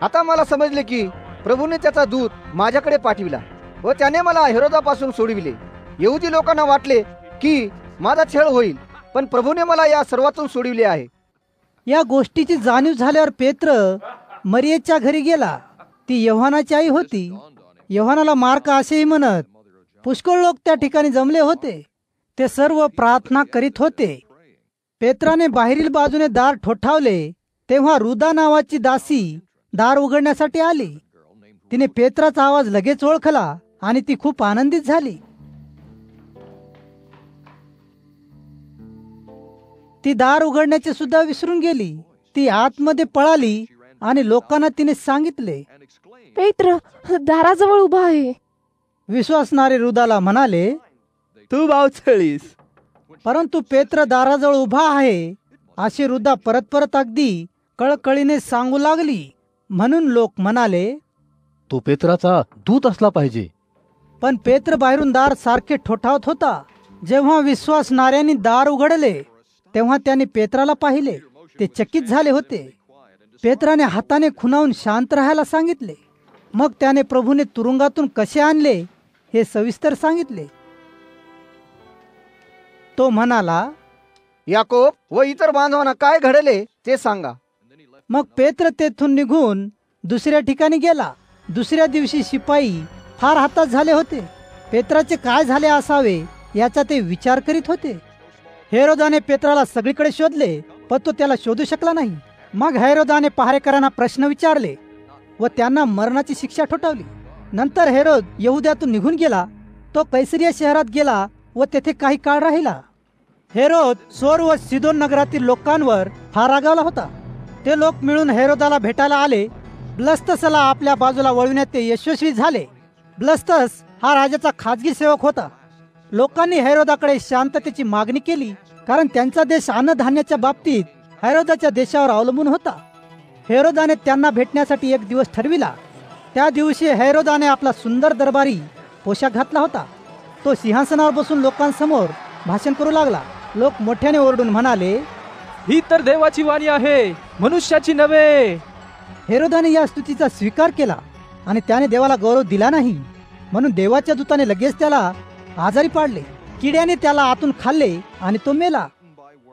आता मला समजले की प्रभूने त्याचा दूत माझ्याकडे पाठविला व त्याने मला हेरोदापासून सोडविले. यहुदी लोकांना वाटले की माझा छळ होईल, पण प्रभूने मला या सर्वातून सोडविले आहे. या गोष्टीची जाणीव झाल्यावर पेत्र मरियेच्या घरी गेला. ती योहानाची आई होती. योहानाला मार्क असेही म्हणत. पुष्कळ लोक त्या ठिकाणी जमले होते. ते सर्व प्रार्थना करीत होते. पेत्राने बाहेरील बाजूने दार ठोठावले तेव्हा रुदा नावाची दासी दार उघडण्यासाठी आली. तिने पेत्राचा आवाज लगेच ओळखला आणि ती खूप आनंदित झाली. ती दार उघडण्याचे सुद्धा विसरून गेली. ती आतमध्ये पळाली आणि लोकांना तिने सांगितले, पेत्र दाराजवळ उभा आहे. विश्वासणारे रुदाला म्हणाले, तू बावचळीस. परंतु पेत्र दाराजवळ उभा आहे अशी रुदा परत परत अगदी कळकळीने सांगू लागली. म्हणून लोक म्हणाले, तो पेत्राचा दूत असला पाहिजे. पण पेत्र बाहेरून दार सारखे ठोठावत होता. जेव्हा विश्वासणाऱ्यांनी दार उघडले तेव्हा त्यांनी पेत्राला पाहिले. ते चकित झाले होते. पेत्राने हाताने खुणावून शांत राहायला सांगितले. मग त्याने प्रभूने तुरुंगातून कसे आणले हे सविस्तर सांगितले. तो म्हणाला, याकोब व इतर बांधवांना काय घडले ते सांगा. मग पेत्र तेथून निघून दुसऱ्या ठिकाणी गेला. दुसऱ्या दिवशी शिपाई फार हताश झाले होते. पेत्राचे काय झाले असावे याचा ते विचार करीत होते. हेरोदाने पेत्राला सगळीकडे शोधले, पण तो त्याला शोधू शकला नाही. मग हेरोदाने पहारेकरांना प्रश्न विचारले व त्यांना मरणाची शिक्षा ठोठावली. नंतर हेरोद यहुद्यातून निघून गेला. तो कैसरिया शहरात गेला व तेथे काही काळ राहिला. हेरोद सोर व सिदोन नगरातील लोकांवर फार रागावला होता. ते लोक मिळून हेरोदाला भेटायला आले. ब्लस्तसला आपल्या बाजूला वळविण्यात ते यशस्वी झाले. ब्लस्तस हा राजाचा खाजगी सेवक होता. लोकांनी हेरोदाकडे शांततेची मागणी केली, कारण त्यांचा देश अन्नधान्याच्या बाबतीत हेरोदाच्या देशावर अवलंबून होता. हेरोदाने त्यांना भेटण्यासाठी एक दिवस ठरविला. त्या दिवशी हेरोदाने आपला सुंदर दरबारी पोशाख घातला होता. तो सिंहासनावर बसून लोकांसमोर भाषण करू लागला. लोक मोठ्याने ओरडून म्हणाले, ही तर देवाची वाणी आहे, मनुष्याची नव्हे. हेरोदाने या स्तुतीचा स्वीकार केला आणि त्याने देवाला गौरव दिला नाही. म्हणून देवाच्या दूताने लगेच त्याला आजारी पाडले. किड्याने त्याला आतून खाल्ले आणि तो मेला.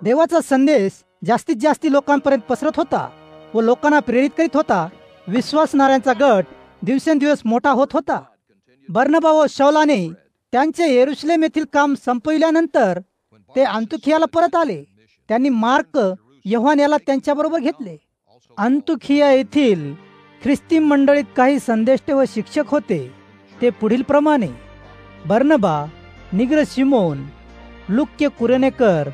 देवाचा संदेश जास्तीत जास्त लोकांपर्यंत पसरत होता व लोकांना प्रेरित करीत होता. विश्वासणाऱ्यांचा गट दिवसेंदिवस मोठा होत होता. बर्नबा व शौलाने त्यांचे यरुशलेम येथील काम संपविल्यानंतर ते अंतुखियाला परत आले. त्यांनी मार्क योहान याला त्यांच्याबरोबर घेतले. अंतुखिया येथील ख्रिस्ती मंडळीत काही संदेष्टे व शिक्षक होते. ते पुढील प्रमाणे: बर्नबा, निग्र शिमोन, लुक्य कुरेनेकर,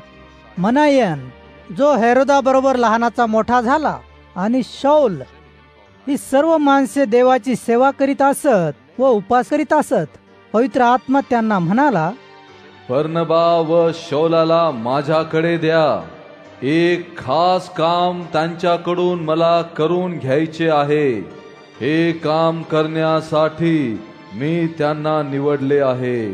मनायन जो हेरोदा बरोबर लहानाचा मोठा झाला, आणि शौल. ही सर्व माणसे देवाची सेवा करीत असत व उपास करीत असत. पवित्र आत्मा त्यांना म्हणाला, बर्नबा व शौलाला माझ्याकडे द्या. एक खास काम त्यांच्याकडून मला करून घ्यायचे आहे. हे काम करण्यासाठी मी त्यांना निवडले आहे.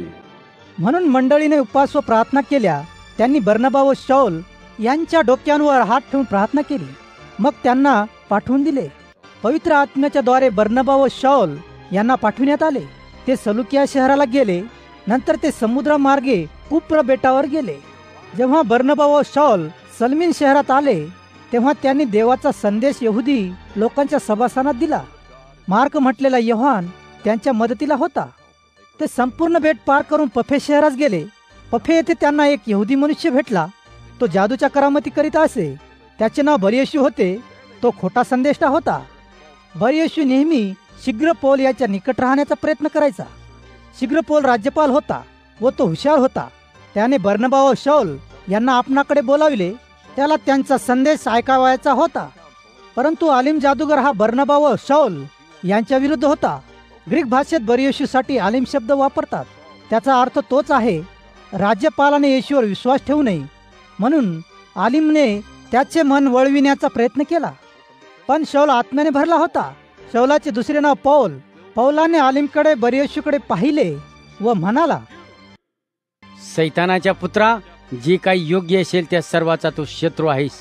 म्हणून मंडळीने उपवास व प्रार्थना केल्या. त्यांनी बर्नबा व शौल यांच्या डोक्यांवर हात ठेवून प्रार्थना केली. मग त्यांना पाठवून दिले. पवित्र आत्म्याच्या द्वारे बर्नबा व शौल यांना पाठविण्यात आले. ते सलुकिया शहराला गेले. नंतर ते समुद्रामार्गे कुप्र बेटावर गेले. जेव्हा बर्नबा व शौल सलमीन शहरात आले तेव्हा त्यांनी देवाचा संदेश यहुदी लोकांच्या सभास्थानात दिला. मार्क म्हटलेला योहान त्यांच्या मदतीला होता. ते संपूर्ण बेट पार करून पफे शहरात गेले. पफे येथे त्यांना एक यहुदी मनुष्य भेटला. तो जादूच्या करामती करीत असे. त्याचे नाव बरयेशू होते. तो खोटा संदेष्टा होता. बरयेशू नेहमी शीघ्रपोल याच्या निकट राहण्याचा प्रयत्न करायचा. शीघ्रपोल राज्यपाल होता व तो हुशार होता. त्याने बर्नबा व शौल यांना आपणाकडे बोलाविले. त्याला त्यांचा संदेश ऐकावायचा होता. परंतु आलिम जादूगर हा बर्नबा व शौल यांच्या विरुद्ध होता. ग्रीक भाषेत बरयेशूसाठी आलिम शब्द वापरतात. त्याचा अर्थ तोच आहे, राज्यपालाने येशूवर विश्वास ठेवू नये म्हणून आलिमने त्याचे मन वळविण्याचा प्रयत्न केला. पण शौल आत्म्याने भरला होता. शौलाचे दुसरे नाव पौल. पौलाने आलिमकडे बरयेशूकडे पाहिले व म्हणाला, सैतानाच्या पुत्रा, जे काही योग्य असेल त्या सर्वाचा तू शत्रू आहेस.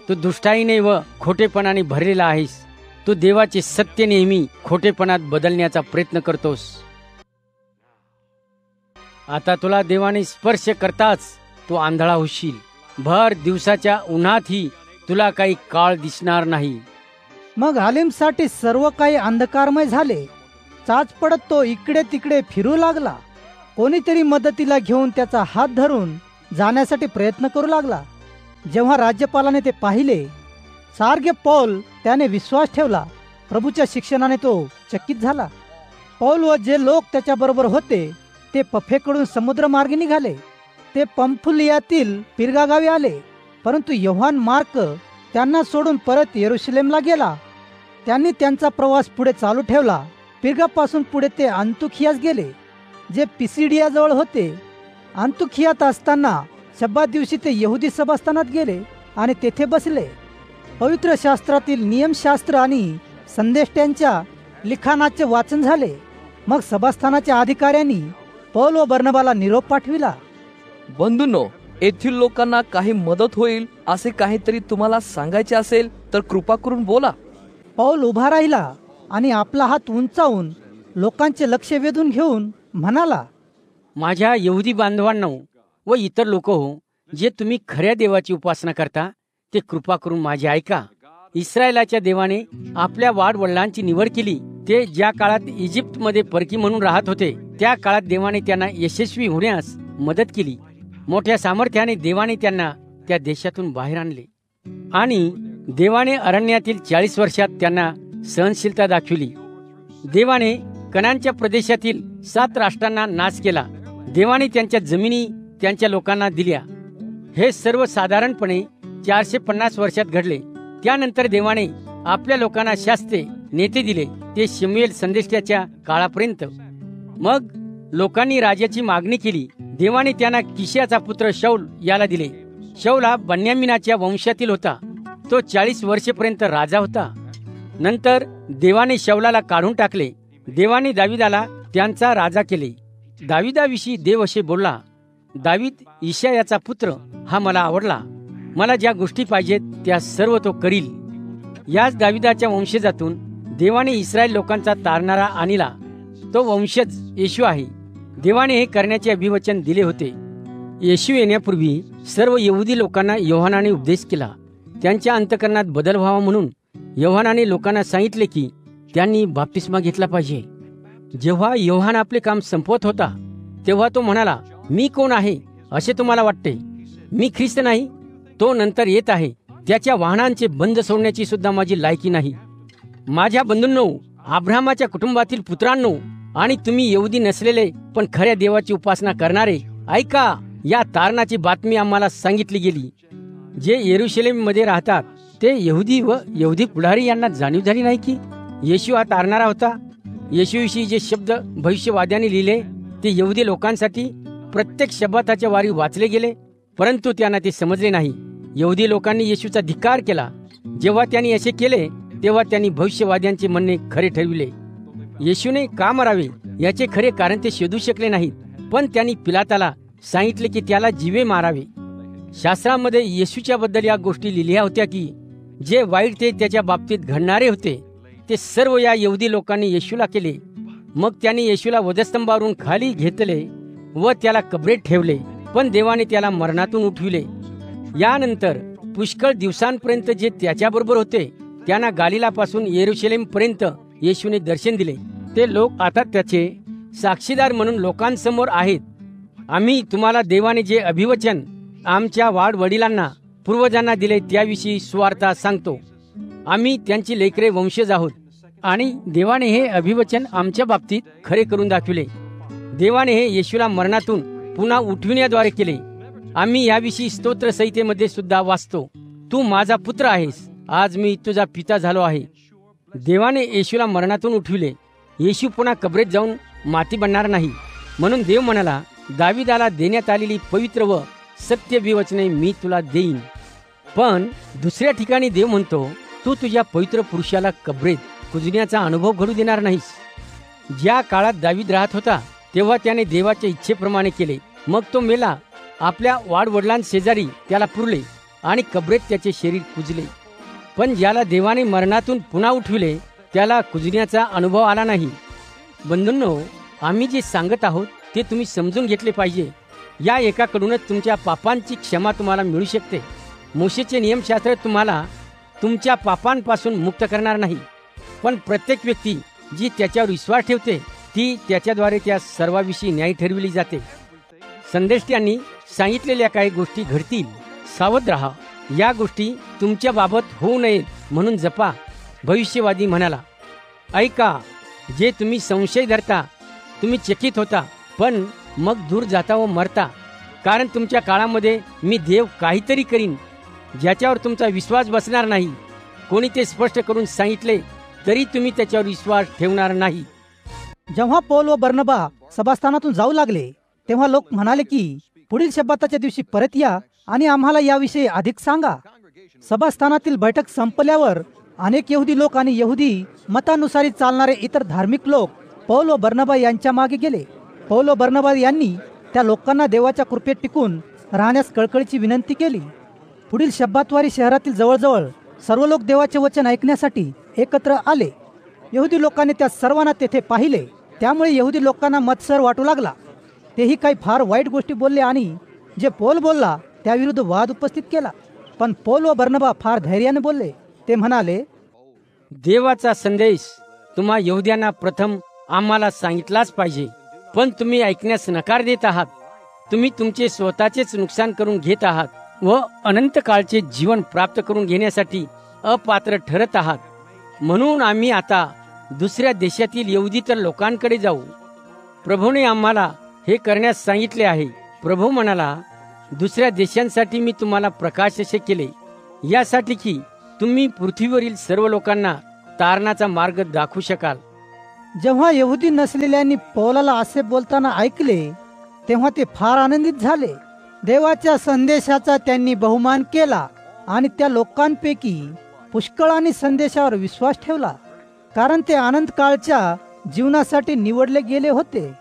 तू दुष्टाईने व खोटेपणाने भरलेला आहेस. तू देवाचे सत्य नेहमी खोटेपणात बदलण्याचा प्रयत्न करतोस. आता तुला देवाने स्पर्श करताच तू आंधळा होशील. भर दिवसाच्या उन्हातही तुला काही काळ दिसणार नाही. मग आलिमसाठी सर्व काही अंधकारमय झाले. चाच पडत तो इकडे तिकडे फिरू लागला. कोणीतरी मदतीला घेऊन त्याचा हात धरून जाण्यासाठी प्रयत्न करू लागला. जेव्हा राज्यपालाने ते पाहिले, सारखे पौल त्याने विश्वास ठेवला. प्रभूच्या शिक्षणाने तो चकित झाला. पौल व जे लोक त्याच्याबरोबर होते ते पफेकडून समुद्रमार्गे निघाले. ते पंफुलियातील पिरगा गावी आले. परंतु योहान मार्क त्यांना सोडून परत येरुशलेमला गेला. त्यांनी त्यांचा प्रवास पुढे चालू ठेवला. पिरगापासून पुढे ते अंतुखियास गेले, जे पिसिडियाजवळ होते. अंतुखियात असताना शब्बात दिवशी ते यहुदी सभास्थानात गेले आणि तेथे बसले. पवित्र शास्त्रातील नियमशास्त्र आणि संदेष्ट्यांच्या लिखाणाचे वाचन झाले. मग सभास्थानाच्या अधिकाऱ्यांनी पौल व बर्नबाला निरोप पाठविला. बंधूंनो, येथील लोकांना काही मदत होईल असे काहीतरी तुम्हाला सांगायचे असेल तर कृपा करून बोला. पौल उभा राहिला आणि आपला हात उंचावून लोकांचे लक्ष वेधून घेऊन म्हणाला, माझ्या यहुदी बांधवांनो व इतर लोक हो, जे तुम्ही खऱ्या देवाची उपासना करता, ते कृपा करून माझे ऐका. इस्रायलाच्या देवाने आपल्या वाडवडिलांची निवड केली. ते ज्या काळात इजिप्तमध्ये परकी म्हणून राहत होते, त्या काळात देवाने त्यांना यशस्वी होण्यास मदत केली. मोठ्या सामर्थ्याने देवाने त्यांना त्या देशातून बाहेर आणले आणि देवाने अरण्यातील 40 वर्षात त्यांना सहनशीलता दाखविली. देवाने कनानच्या प्रदेशातील 7 राष्ट्रांना नाश केला. देवाने त्यांच्या जमिनी त्यांच्या लोकांना दिल्या. हे सर्व साधारणपणे 450 वर्षात घडले. त्यानंतर देवाने आपल्या लोकांना शास्त्रे नेते दिले, ते शमूएल संदेष्ट्याच्या काळापर्यंत. मग लोकांनी राजाची मागणी केली. देवाने त्यांना किशयाचा पुत्र शौल याला दिले. शौल हा बन्यामिनाच्या वंशातील होता. तो 40 वर्षेपर्यंत राजा होता. नंतर देवाने शौलाला काढून टाकले. देवाने दाविदाला त्यांचा राजा केले. दाविदाविषयी देव असे बोलला, दावीद इशायाचा पुत्र हा मला आवडला. मला ज्या गोष्टी पाहिजेत त्या सर्व तो करील. याच दाविदाच्या वंशजातून देवाने इस्रायल लोकांचा तारणारा आणला. तो वंशज येशू आहे. देवाने हे करण्याचे अभिवचन दिले होते. येशू येण्यापूर्वी सर्व यहुदी लोकांना योहानाने उपदेश केला. त्यांच्या अंतकरणात बदल व्हावा म्हणून योहानाने लोकांना सांगितले की त्यांनी बाप्तिस्मा घेतला पाहिजे. जेव्हा योहान आपले काम संपवत होता तेव्हा तो म्हणाला, मी कोण आहे असे तुम्हाला वाटते? मी ख्रिस्त नाही, तो नंतर येत आहे. त्याच्या वाहनांचे बंद सोडण्याची सुद्धा माझी लायकी नाही. माझ्या बंधूंनो, अब्राहमाच्या कुटुंबातील पुत्रांनो आणि तुम्ही यहुदी नसलेले पण खऱ्या देवाची उपासना करणारे, ऐका. या तारणाची बातमी आम्हाला सांगितली गेली. जे येरुशलेम मध्ये राहतात ते यहुदी व यहुदी पुढारी यांना जाणीव झाली नाही की येशू हा तारणारा होता. येशूविषयी जे शब्द भविष्यवाद्यांनी लिहिले ते यहुदी लोकांसाठी प्रत्येक शब्दाच्या वारी वाचले गेले, परंतु त्यांना ते समजले नाही. यहुदी लोकांनी येशूचा धिक्कार केला. जेव्हा त्यांनी असे केले तेव्हा त्यांनी भविष्यवाद्यांचे म्हणणे खरे ठरविले. येशूने का मरावे याचे खरे कारण ते शोधू शकले नाहीत, पण त्यांनी पिलाताला सांगितले की त्याला जीवे मारावे. शास्त्रामध्ये येशूच्या बद्दल या गोष्टी लिहिल्या होत्या की जे वाईट ते त्याच्या बाबतीत घडणारे होते ते सर्व या यहुदी लोकांनी येशूला केले. मग त्यांनी येशूला वधस्तंभावरून खाली घेतले व त्याला कबरेत ठेवले, पण देवाने त्याला मरणातून उठविले. यानंतर पुष्कळ दिवसांपर्यंत जे त्याच्याबरोबर होते त्यांना गालिलापासून येरुशलेम पर्यंत येशूने दर्शन दिले. ते लोक आता त्याचे साक्षीदार म्हणून लोकांसमोर आहेत. आम्ही तुम्हाला देवाने जे अभिवचन आमच्या वाडवडिलांना पूर्वजांना दिले त्याविषयी सुवार्ता सांगतो. आम्ही त्यांची लेकरे वंशज आहोत आणि देवाने हे अभिवचन आमच्या बाबतीत खरे करून दाखविले. देवाने हे येशूला मरणातून पुन्हा उठविण्याद्वारे केले. आम्ही याविषयी स्तोत्र संहितेमध्ये सुद्धा वाचतो, तू माझा पुत्र आहेस, आज मी तुझा पिता झालो आहे. देवाने येशूला मरणातून उठविले. येशू पुन्हा कबरेत जाऊन माती बनणार नाही. म्हणून देव म्हणाला, दाविदाला देण्यात आलेली पवित्र व सत्य विवचने मी तुला देईन. पण दुसऱ्या ठिकाणी देव म्हणतो, तू तुझ्या पवित्र पुरुषाला कबरेत कुजण्याचा अनुभव घडू देणार नाहीस. ज्या काळात दावीद राहत होता तेव्हा त्याने देवाच्या इच्छेप्रमाणे केले. मग तो मेला. आपल्या वाडवडिलांशेजारी त्याला पुरले आणि कबरेत त्याचे शरीर कुजले. पण ज्याला देवाने मरणातून पुन्हा उठविले त्याला कुजण्याचा अनुभव आला नाही. बंधूंनो, आम्ही जे सांगत आहोत ते तुम्ही समजून घेतले पाहिजे. या एकाकडूनच तुमच्या पापांची क्षमा तुम्हाला मिळू शकते. मोशेचे नियमशास्त्र तुम्हाला तुमच्या पापांपासून मुक्त करणार नाही, पण प्रत्येक व्यक्ती जी त्याच्यावर विश्वास ठेवते ती त्याच्याद्वारे त्या सर्वाविषयी न्याय ठरविली जाते. संदेष्ट्यांनी सांगितलेल्या काही गोष्टी घडतील. सावध राहा. या गोष्टी तुमच्या बाबत होऊ नयेत म्हणून जपा. भविष्यवादी म्हणाला, ऐका, जे तुम्ही संशय धरता तुम्ही चकित होता, पण मग दूर जाता व मरता. कारण तुमच्या काळामध्ये मी देव काहीतरी करीन ज्याच्यावर तुमचा विश्वास बसणार नाही. कोणी ते स्पष्ट करून सांगितले तरी तुम्ही त्याच्यावर विश्वास ठेवणार नाही. जेव्हा पौल व बर्नबा सभास्थानातून जाऊ लागले तेव्हा लोक म्हणाले की पुढील शब्दाच्या दिवशी परत या आणि आम्हाला याविषयी अधिक सांगा. सभास्थानातील बैठक संपल्यावर अनेक यहुदी लोक आणि यहुदी मतानुसारी चालणारे इतर धार्मिक लोक पौल व बर्नबा यांच्या मागे गेले. पौल व बर्नबा यांनी त्या लोकांना देवाच्या कृपेत टिकून राहण्यास कळकळीची विनंती केली. पुढील शब्दातवारी शहरातील जवळजवळ सर्व लोक देवाचे वचन ऐकण्यासाठी एकत्र आले. यहुदी लोकांनी त्या सर्वांना तेथे पाहिले. त्यामुळे यहुदी लोकांना मत्सर वाटू लागला. तेही काही फार वाईट गोष्टी बोलले आणि जे पौल बोलला त्याविरुद्ध वाद उपस्थित केला. पण पौल व बर्नबा फार धैर्याने बोलले. ते म्हणाले, देवाचा संदेश तुम्हा यहुद्यांना प्रथम आम्हाला सांगितलाच पाहिजे, पण तुम्ही ऐकण्यास नकार देत आहात. तुम्ही तुमचे स्वतःचेच नुकसान करून घेत आहात व अनंत काळचे जीवन प्राप्त करून घेण्यासाठी अपात्र ठरत आहात. म्हणून आम्ही आता दुसऱ्या देशातील यहुदीतर लोकांकडे जाऊ. प्रभूने आम्हाला हे करण्यास सांगितले आहे. प्रभू म्हणाला, दुसऱ्या देशांसाठी मी तुम्हाला प्रकाश असे केले, यासाठी की तुम्ही पृथ्वीवरील सर्व लोकांना तारणाचा मार्ग दाखवू शकाल. जेव्हा यहुदी नसलेल्यांनी पौलाला असे बोलताना ऐकले तेव्हा ते फार आनंदित झाले. देवाच्या संदेशाचा त्यांनी बहुमान केला आणि त्या लोकांपैकी पुष्कळांनी संदेशावर विश्वास ठेवला, कारण ते अनंत काळच्या जीवनासाठी निवडले गेले होते.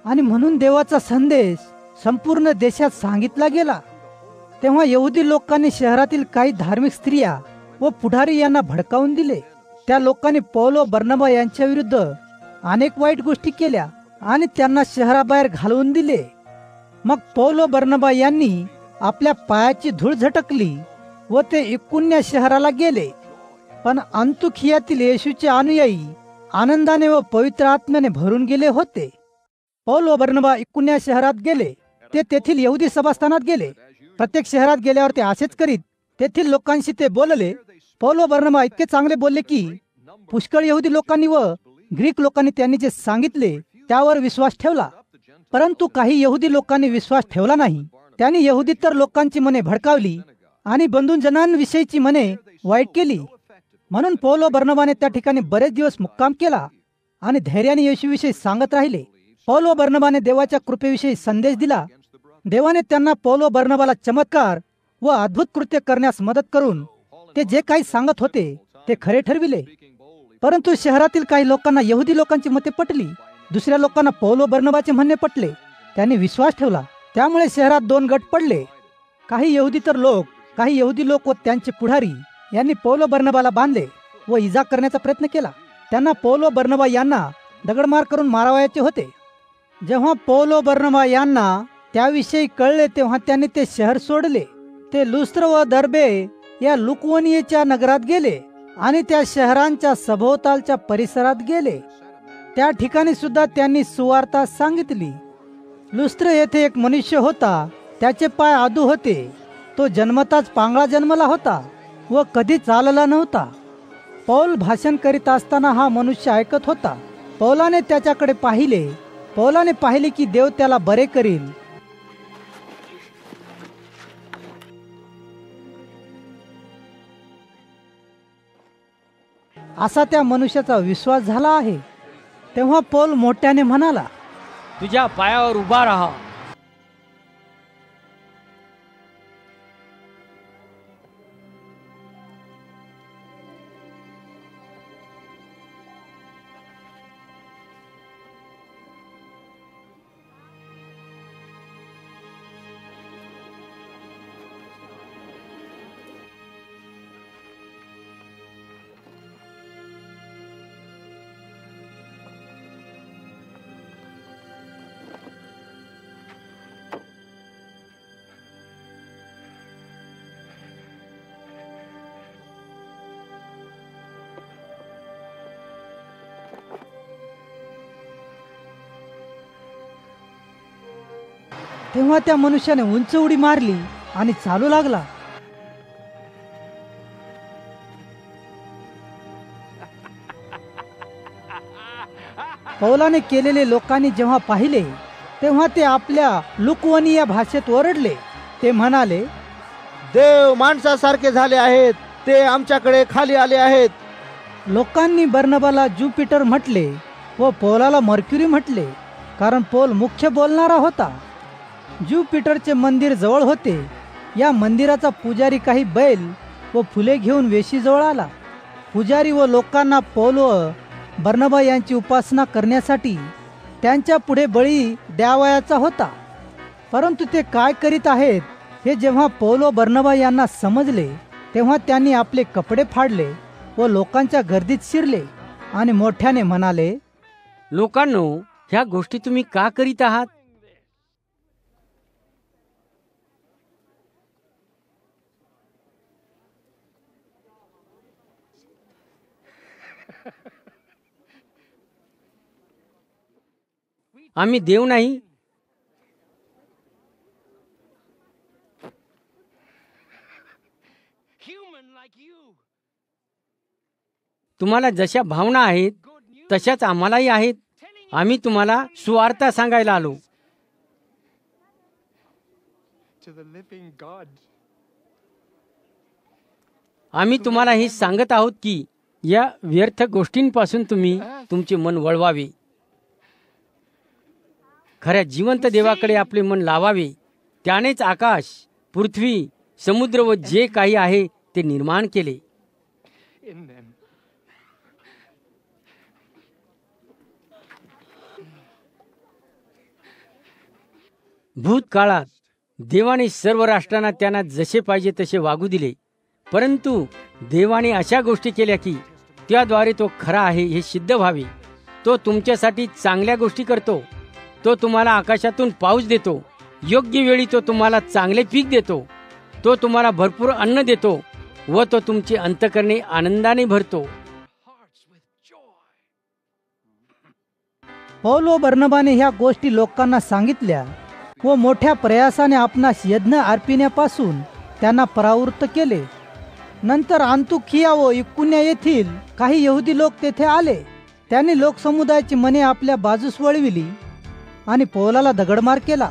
आणि म्हणून देवाचा संदेश संपूर्ण देशात सांगितला गेला. तेव्हा यहुदी लोकांनी शहरातील काही धार्मिक स्त्रिया व पुढारी यांना भडकावून दिले. त्या लोकांनी पौल व बर्नबा यांच्या विरुद्ध अनेक वाईट गोष्टी केल्या आणि त्यांना शहराबाहेर घालवून दिले. मग पौल व बर्नबा यांनी आपल्या पायाची धूळ झटकली व ते इकुन्या शहराला गेले. पण अंतुखियातील येशूचे अनुयायी आनंदाने व पवित्र आत्म्याने भरून गेले होते. पौल व बर्नबा इकुन्या शहरात गेले. ते तेथील यहुदी सभास्थानात गेले. प्रत्येक शहरात गेल्यावर ते असेच करीत तेथील लोकांशी ते बोलले. पौल व बर्नबा इतके चांगले बोलले की पुष्कळ यहुदी लोकांनी व ग्रीक लोकांनी त्यांनी जे सांगितले त्यावर विश्वास ठेवला. परंतु काही यहुदी लोकांनी विश्वास ठेवला नाही. त्यांनी यहुदीतर लोकांची मने भडकावली आणि बंधुजनांविषयीची मने वाईट केली. म्हणून पौल व बर्नबाने त्या ठिकाणी बरेच दिवस मुक्काम केला आणि धैर्याने येशूविषयी सांगत राहिले. पौल व बर्नबाने देवाच्या कृपेविषयी संदेश दिला. देवाने त्यांना पौल व बर्नबाला चमत्कार व अद्भुत कृत्य करण्यास मदत करून ते जे काही सांगत होते ते खरे ठरविले. परंतु शहरातील काही लोकांना यहुदी लोकांची मते पटली. दुसऱ्या लोकांना पौल व बर्नबाचे म्हणणे पटले. त्यांनी विश्वास ठेवला. त्यामुळे शहरात दोन गट पडले. काही यहुदी लोक व त्यांचे पुढारी यांनी पौल व बर्नबाला बांधले व इजा करण्याचा प्रयत्न केला. त्यांना पौल व बर्नबा यांना दगडमार करून मारावयाचे होते. जेव्हा पौल व बर्नबा यांना त्याविषयी कळले तेव्हा त्यांनी ते शहर सोडले. ते लुस्त्र व दर्बे या लुकवनियेच्या नगरात गेले आणि त्या शहरांच्या सभोवतालच्या परिसरात गेले. त्या ठिकाणी सुद्धा त्यांनी सुवार्ता सांगितली. लुस्त्र येथे एक मनुष्य होता. त्याचे पाय आदू होते. तो जन्मताच पांगळा जन्मला होता व कधी चालला नव्हता. पौल भाषण करीत असताना हा मनुष्य ऐकत होता. पौलाने त्याच्याकडे पाहिले. पौलाने पाहिले की देव त्याला बरे करील. असा त्या मनुष्याचा विश्वास झाला आहे. तेव्हा पौल मोठ्याने म्हणाला, तुझ्या पायावर उभा राहा. तेव्हा त्या मनुष्याने उंच उडी मारली आणि चालू लागला. पौलाने केलेले लोकांनी जेव्हा पाहिले तेव्हा ते आपल्या लुकवनीय भाषेत ओरडले. ते म्हणाले, देव माणसासारखे झाले आहेत, ते आमच्याकडे खाली आले आहेत. लोकांनी बर्नबाला ज्युपिटर म्हटले व पौलाला मर्क्युरी म्हटले, कारण पौल मुख्य बोलणारा होता. ज्युपिटरचे मंदिर जवळ होते. या मंदिराचा पुजारी काही बैल व फुले घेऊन वेशीजवळ आला. पुजारी व लोकांना पौल व बर्नबा यांची उपासना करण्यासाठी त्यांच्या पुढे बळी द्यावयाचा होता. परंतु ते काय करीत आहेत हे जेव्हा पौल व बर्नबा यांना समजले तेव्हा त्यांनी आपले कपडे फाडले व लोकांच्या गर्दीत शिरले आणि मोठ्याने म्हणाले, लोकांनो, ह्या गोष्टी तुम्ही का करीत आहात? आम्ही देव नाही, तुम्हाला जशा भावना आहेत तशाच आम्हालाही आहेत. आम्ही तुम्हाला सुवार्ता सांगायला आलो. आम्ही तुम्हाला हे सांगत आहोत की या व्यर्थ गोष्टींपासून तुम्ही तुमचे मन वळवावे, खऱ्या जिवंत देवाकडे आपले मन लावावे. त्यानेच आकाश, पृथ्वी, समुद्र व जे काही आहे ते निर्माण केले. भूतकाळात देवाने सर्व राष्ट्रांना त्यांना जसे पाहिजे तसे वागू दिले, परंतु देवाने अशा गोष्टी केल्या की त्याद्वारे तो खरा आहे हे सिद्ध व्हावे. तो तुमच्यासाठी चांगल्या गोष्टी करतो. तो तुम्हाला आकाशातून पाऊस देतो. योग्य वेळी तो तुम्हाला चांगले पीक देतो. तो तुम्हाला भरपूर अन्न देतो व तो तुमची अंतःकरणे आनंदाने भरतो. पौल व बर्नबाने ह्या गोष्टी लोकांना सांगितल्या व मोठ्या प्रयासाने आपणास यज्ञ अर्पिण्यापासून त्यांना परावृत्त केले. नंतर अंतुखिया व इकुन्या येथील काही यहुदी लोक तेथे आले. त्यांनी लोकसमुदायाची मने आपल्या बाजूस वळविली आणि पौलाला दगडमार केला.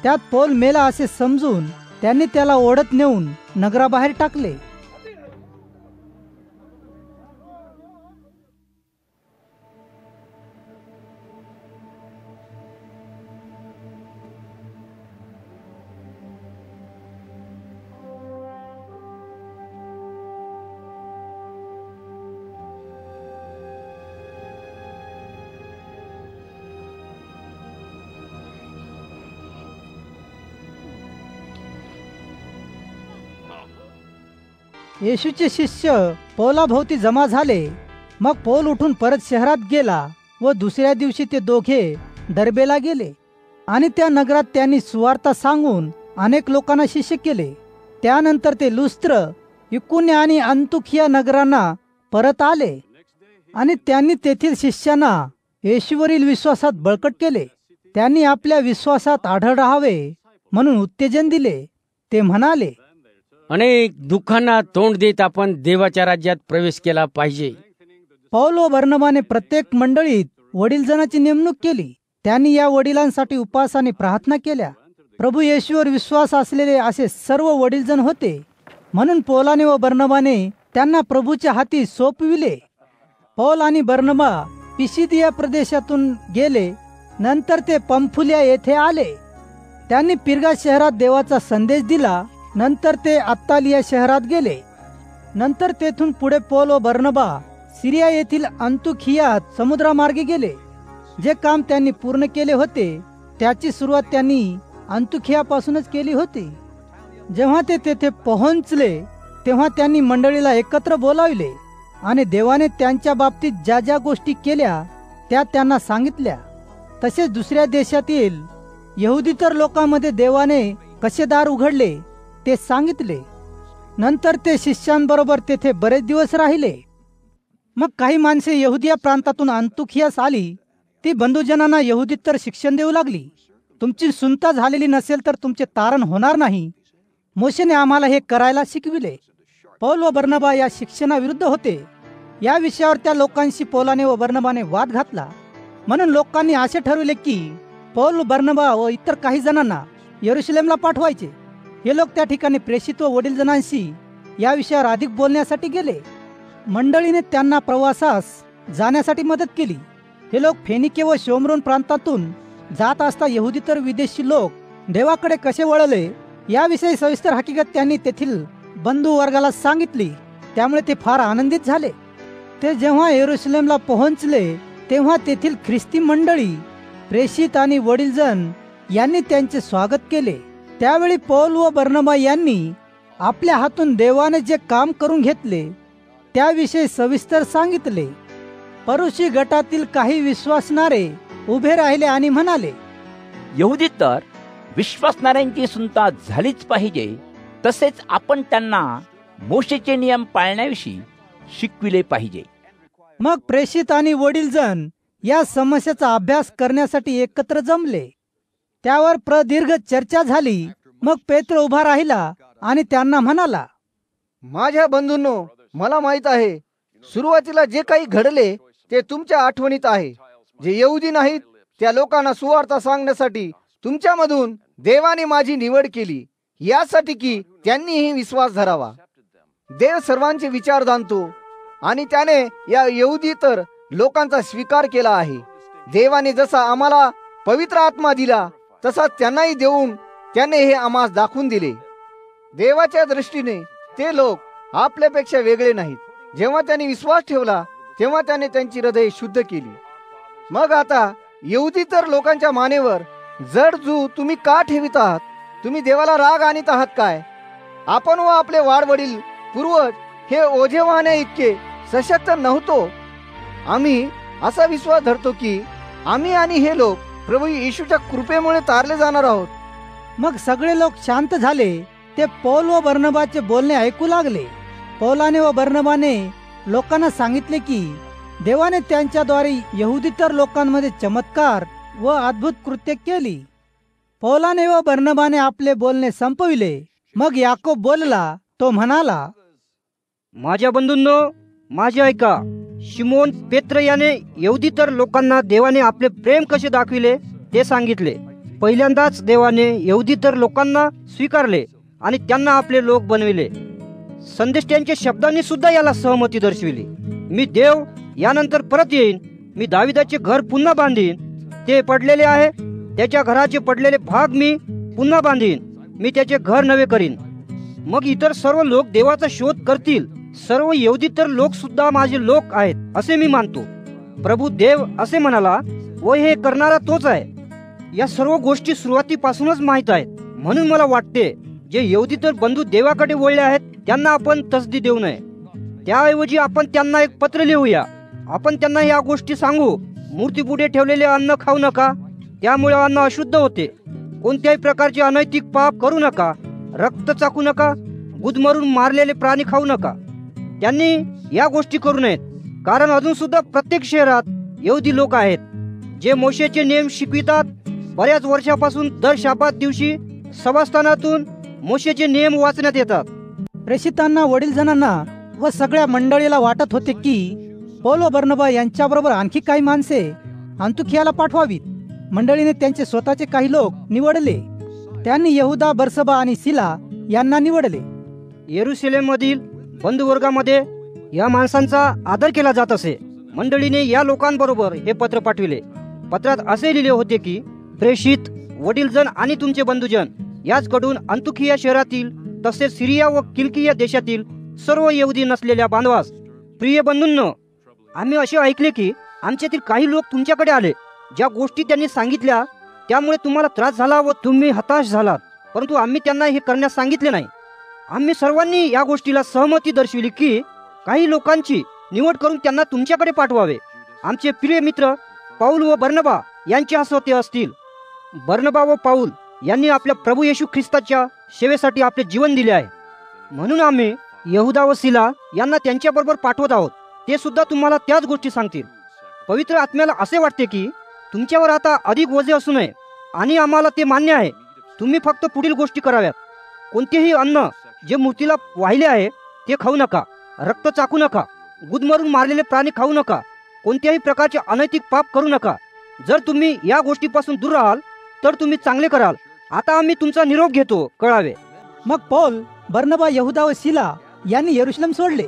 त्यात पौल मेला असे समजून त्यांनी त्याला ओढत नेऊन नगराबाहेर टाकले. येशूचे शिष्य पौलाभोवती जमा झाले. मग पौल उठून परत शहरात गेला व दुसऱ्या दिवशी ते दोघे दरबेला गेले आणि त्या नगरात त्यांनी सुवार्ता सांगून अनेक लोकांना शिष्य केले. त्यानंतर ते लुस्त्र, इकुन्या आणि अंतुखिया नगरांना परत आले आणि त्यांनी तेथील शिष्यांना येशूवरील विश्वासात बळकट केले. त्यांनी आपल्या विश्वासात आढळ राहावे म्हणून उत्तेजन दिले. ते म्हणाले, अनेक दुःखांना तोंड देत आपण देवाच्या राज्यात प्रवेश केला पाहिजे. पौल व बर्नबाने प्रत्येक मंडळीत वडीलजनाची नेमणूक केली. त्यांनी या वडिलांसाठी उपवास आणि प्रार्थना केल्या. प्रभू येशूवर विश्वास असलेले असे सर्व वडीलजन होते, म्हणून पौलाने व बर्नबाने त्यांना प्रभूच्या हाती सोपविले. पौल आणि बर्नबा पिसिदिया प्रदेशातून गेले. नंतर ते पंफुलिया येथे आले. त्यांनी पिरगा शहरात देवाचा संदेश दिला. नंतर ते अत्तालिया शहरात गेले. नंतर तेथून पुढे पौल व बर्नबा सिरिया येथील अंतुखियात समुद्रामार्गे गेले. जे काम त्यांनी पूर्ण केले होते त्याची सुरुवात त्यांनी अंतुखियापासूनच केली होती. जेव्हा ते तेथे पोहोचले तेव्हा त्यांनी मंडळीला एकत्र बोलाविले आणि देवाने त्यांच्या बाबतीत ज्या ज्या गोष्टी केल्या त्या त्यांना सांगितल्या. तसेच दुसऱ्या देशातील यहुदीतर लोकांमध्ये देवाने कसे दार उघडले ते सांगितले. नंतर ते शिष्यांबरोबर तेथे बरेच दिवस राहिले. मग काही माणसे यहुदिया प्रांतातून अंतुखियास आली. ती बंधुजनांना यहुदीतर शिक्षण देऊ लागली. तुमची सुनता झालेली नसेल तर तुमचे तारण होणार नाही. मोशेने आम्हाला हे करायला शिकविले. पौल व बर्नबा या शिक्षणाविरुद्ध होते. या विषयावर त्या लोकांशी पौलाने व बर्नबाने वाद घातला. म्हणून लोकांनी असे ठरवले की पौल, बर्नबा व इतर काही जणांना यरुशलेमला पाठवायचे. हे लोक त्या ठिकाणी प्रेषित व वडीलजनांशी या विषयावर अधिक बोलण्यासाठी गेले. मंडळीने त्यांना प्रवासास जाण्यासाठी मदत केली. हे लोक फेनिके व शोमरोन प्रांतातून जात असता यहुदीतर विदेशी लोक देवाकडे कसे वळले याविषयी सविस्तर हकीकत त्यांनी तेथील बंधू वर्गाला सांगितली. त्यामुळे ते फार आनंदित झाले. ते जेव्हा यरुशलेमला पोहोचले तेव्हा तेथील ख्रिस्ती मंडळी, प्रेषित आणि वडीलजन यांनी त्यांचे स्वागत केले. त्यावेळी पौल व बर्नबा यांनी आपल्या हातून देवाने जे काम करून घेतले त्याविषयी सविस्तर सांगितले. परुषी गटातील काही विश्वासणारे उभे राहिले आणि म्हणाले, यहुदी तर विश्वासणाऱ्यांची सुनता झालीच पाहिजे. तसेच आपण त्यांना मोशेचे नियम पाळण्याविषयी शिकविले पाहिजे. मग प्रेषित आणि वडीलजन या समस्येचा अभ्यास करण्यासाठी एकत्र जमले. त्यावर प्रदीर्घ चर्चा झाली. मग पेत्र उभा राहिला आणि त्यांना म्हणाला, माझ्या बंधूंनो, मला माहित आहे सुरुवातीला जे काही घडले ते तुमच्या आठवणीत आहे. जे यहुदी नाहीत त्या लोकांना सुवार्ता सांगण्यासाठी तुमच्यामधून देवाने माझी निवड केली, यासाठी की त्यांनीही विश्वास धरावा. देव सर्वांचे विचार जाणतो आणि त्याने या यहुदीतर लोकांचा स्वीकार केला आहे. देवाने जसा आम्हाला पवित्र आत्मा दिला तसा त्यांनाही देऊन त्याने हे आम्हास दाखवून दिले. देवाच्या दृष्टीने ते लोक आपल्यापेक्षा वेगळे नाहीत. जेव्हा त्यांनी विश्वास ठेवला तेव्हा त्याने त्यांची हृदय शुद्ध केली. मग आता यहुदीतर लोकांच्या मानेवर जड जू तुम्ही का ठेवित आहात? तुम्ही देवाला राग आणत आहात काय? आपण व आपले वाडवडील पूर्वज हे ओझे वाहण्या इतके सशक्त नव्हतो. आम्ही असा विश्वास धरतो की आम्ही आणि हे लोक प्रभू येशूच्या कृपेमुळे तारले जाणार आहोत. मग सगळे लोक शांत झाले. ते पौल व बर्नबाचे बोलणे ऐकू लागले. पौलाने व बर्नबाने लोकांना सांगितले की देवाने त्यांच्याद्वारे यहुदीतर लोकांमध्ये चमत्कार व अद्भुत कृत्य केली. पौलाने व बर्नबाने आपले बोलणे संपविले. मग याकोब बोलला. तो म्हणाला, माझ्या बंधूंनो, माझे ऐका. शिमोन पेत्र याने यहुदीतर लोकांना देवाने आपले प्रेम कसे दाखविले ते सांगितले. पहिल्यांदाच देवाने यहुदीतर लोकांना स्वीकारले आणि त्यांना आपले लोक बनविले. संदेष्ट्यांच्या शब्दांनी सुद्धा याला सहमती दर्शविली. मी देव यानंतर परत येईन. मी दाविदाचे घर पुन्हा बांधीन. ते पडलेले आहे त्याच्या घराचे पडलेले भाग मी पुन्हा बांधीन. मी त्याचे घर नवे करीन. मग इतर सर्व लोक देवाचा शोध करतील. सर्व यहुदीतर लोक सुद्धा माझे लोक आहेत असे मी मानतो. प्रभू देव असे म्हणाला व हे करणारा तोच आहे. या सर्व गोष्टी सुरुवातीपासूनच माहीत आहेत. म्हणून मला वाटते जे यहुदीतर बंधू देवाकडे वळले आहेत त्यांना आपण तसदी देऊ नये. त्याऐवजी आपण त्यांना एक पत्र लिहूया. आपण त्यांना या गोष्टी सांगू. मूर्तीपुढे ठेवलेले अन्न खाऊ नका, त्यामुळे अन्न अशुद्ध होते. कोणत्याही प्रकारचे अनैतिक पाप करू नका. रक्त चाकू नका. गुदमरून मारलेले प्राणी खाऊ नका. त्यांनी या गोष्टी करू नयेत, कारण अजून सुद्धा प्रत्येक शहरात यहुदी लोक आहेत जे मोशेचे नियम शिकवितात. बऱ्याच वर्षापासून दर शाबात दिवशी सभास्थानातून मोशेचे नियम वाचण्यात येतात. प्रेषितांना, वडीलजनांना व सगळ्या मंडळीला वाटत होते की पौल व बर्नबा यांच्याबरोबर आणखी काही माणसे अंतुखियाला पाठवावीत. मंडळीने त्यांचे स्वतःचे काही लोक निवडले. त्यांनी यहुदा, बर्सबा आणि सिला यांना निवडले. येरुशलेम मधील बंधुवर्गामध्ये या माणसांचा आदर केला जात असे. मंडळीने या लोकांबरोबर हे पत्र पाठविले. पत्रात असे लिहिले होते की प्रेषित, वडीलजन आणि तुमचे बंधुजन याचकडून अंतुखिया शहरातील तसेच सिरिया व किलकिया देशातील सर्व यहुदी नसलेल्या बांधवास, प्रिय बंधूंनो, आम्ही असे ऐकले की आमच्यातील काही लोक तुमच्याकडे आले. ज्या गोष्टी त्यांनी सांगितल्या त्यामुळे तुम्हाला त्रास झाला व तुम्ही हताश झालात, परंतु आम्ही त्यांना हे करण्यास सांगितले नाही. आम्ही सर्वांनी या गोष्टीला सहमती दर्शविली की काही लोकांची निवड करून त्यांना तुमच्याकडे पाठवावे. आमचे प्रिय मित्र पौल व बर्नबा यांचे हस्ते असतील. बर्नबा व पौल यांनी आपल्या प्रभू येशू ख्रिस्ताच्या सेवेसाठी आपले जीवन दिले आहे. म्हणून आम्ही यहुदा व सिला यांना त्यांच्याबरोबर पाठवत आहोत. ते सुद्धा तुम्हाला त्याच गोष्टी सांगतील. पवित्र आत्म्याला असे वाटते की तुमच्यावर आता अधिक ओझे असू नये आणि आम्हाला ते मान्य आहे. तुम्ही फक्त पुढील गोष्टी कराव्यात. कोणतेही अन्न जे मूर्तीला वाहिले आहे ते खाऊ नका. रक्त चाकू नका. गुदमरून मारलेले प्राणी खाऊ नका. कोणत्याही प्रकारचे अनैतिक पाप करू नका. जर तुम्ही या गोष्टीपासून दूर राहाल तर तुम्ही चांगले कराल. आता आम्ही तुमचा निरोप घेतो, कळावे. मग पौल, बर्नबा, यहुदा व सिला यांनी यरुशलेम सोडले.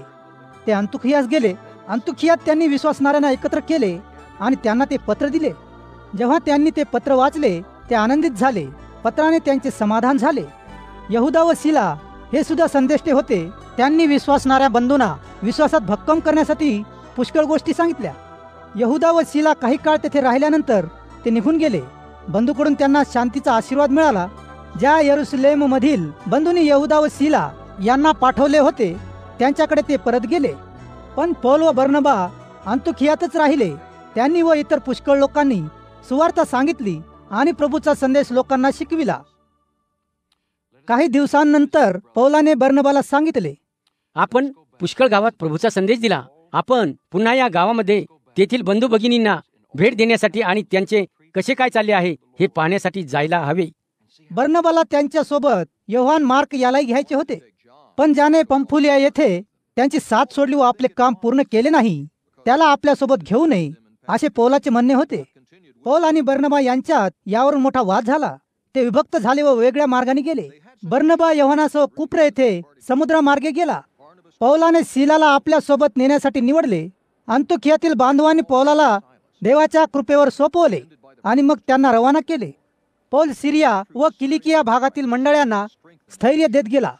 ते अंतुखियास गेले. अंतुखियात त्यांनी विश्वासणाऱ्यांना एकत्र केले आणि त्यांना ते पत्र दिले. जेव्हा त्यांनी ते पत्र वाचले ते आनंदित झाले. पत्राने त्यांचे समाधान झाले. यहुदा व सिला हे सुद्धा संदेष्टे होते. त्यांनी विश्वासणाऱ्या बंधूंना विश्वासात भक्कम करण्यासाठी पुष्कळ गोष्टी सांगितल्या. यहुदा व सिला काही काळ तेथे राहिल्यानंतर ते निघून गेले. बंधूकडून त्यांना शांतीचा आशीर्वाद मिळाला. ज्या यरुशलेम मधील बंधूंनी यहुदा व सिला यांना पाठवले होते त्यांच्याकडे ते परत गेले. पण पौल व बर्नबा अंतुखियातच राहिले. त्यांनी व इतर पुष्कळ लोकांनी सुवार्ता सांगितली आणि प्रभूचा संदेश लोकांना शिकविला. काही दिवसांनंतर पौलाने बर्नबाला सांगितले, आपण पुष्कळ गावात प्रभूचा संदेश दिला. आपण पुन्हा या गावामध्ये तेथील बंधू भगिनींना भेट देण्यासाठी आणि त्यांचे कसे काय चालले आहे हे पाहण्यासाठी जायला हवे. बर्नबाला त्यांच्या सोबत योहान मार्क यालाही घ्यायचे होते. पण ज्याने पंफुलिया येथे त्यांची साथ सोडली व आपले काम पूर्ण केले नाही त्याला आपल्यासोबत घेऊ नये असे पौलाचे म्हणणे होते. पौल आणि बर्नबा यांच्यात यावरून मोठा वाद झाला. ते विभक्त झाले व वेगळ्या मार्गाने गेले. बर्नबा योहानासह कुप्र येथे समुद्रामार्गे गेला. पौलाने सिलाला आपल्या सोबत नेण्यासाठी निवडले. अंतुखियातील बांधवांनी पौलाला देवाच्या कृपेवर सोपवले आणि मग त्यांना रवाना केले. पौल सिरिया व किलिकिया भागातील मंडळांना स्थैर्य देत गेला.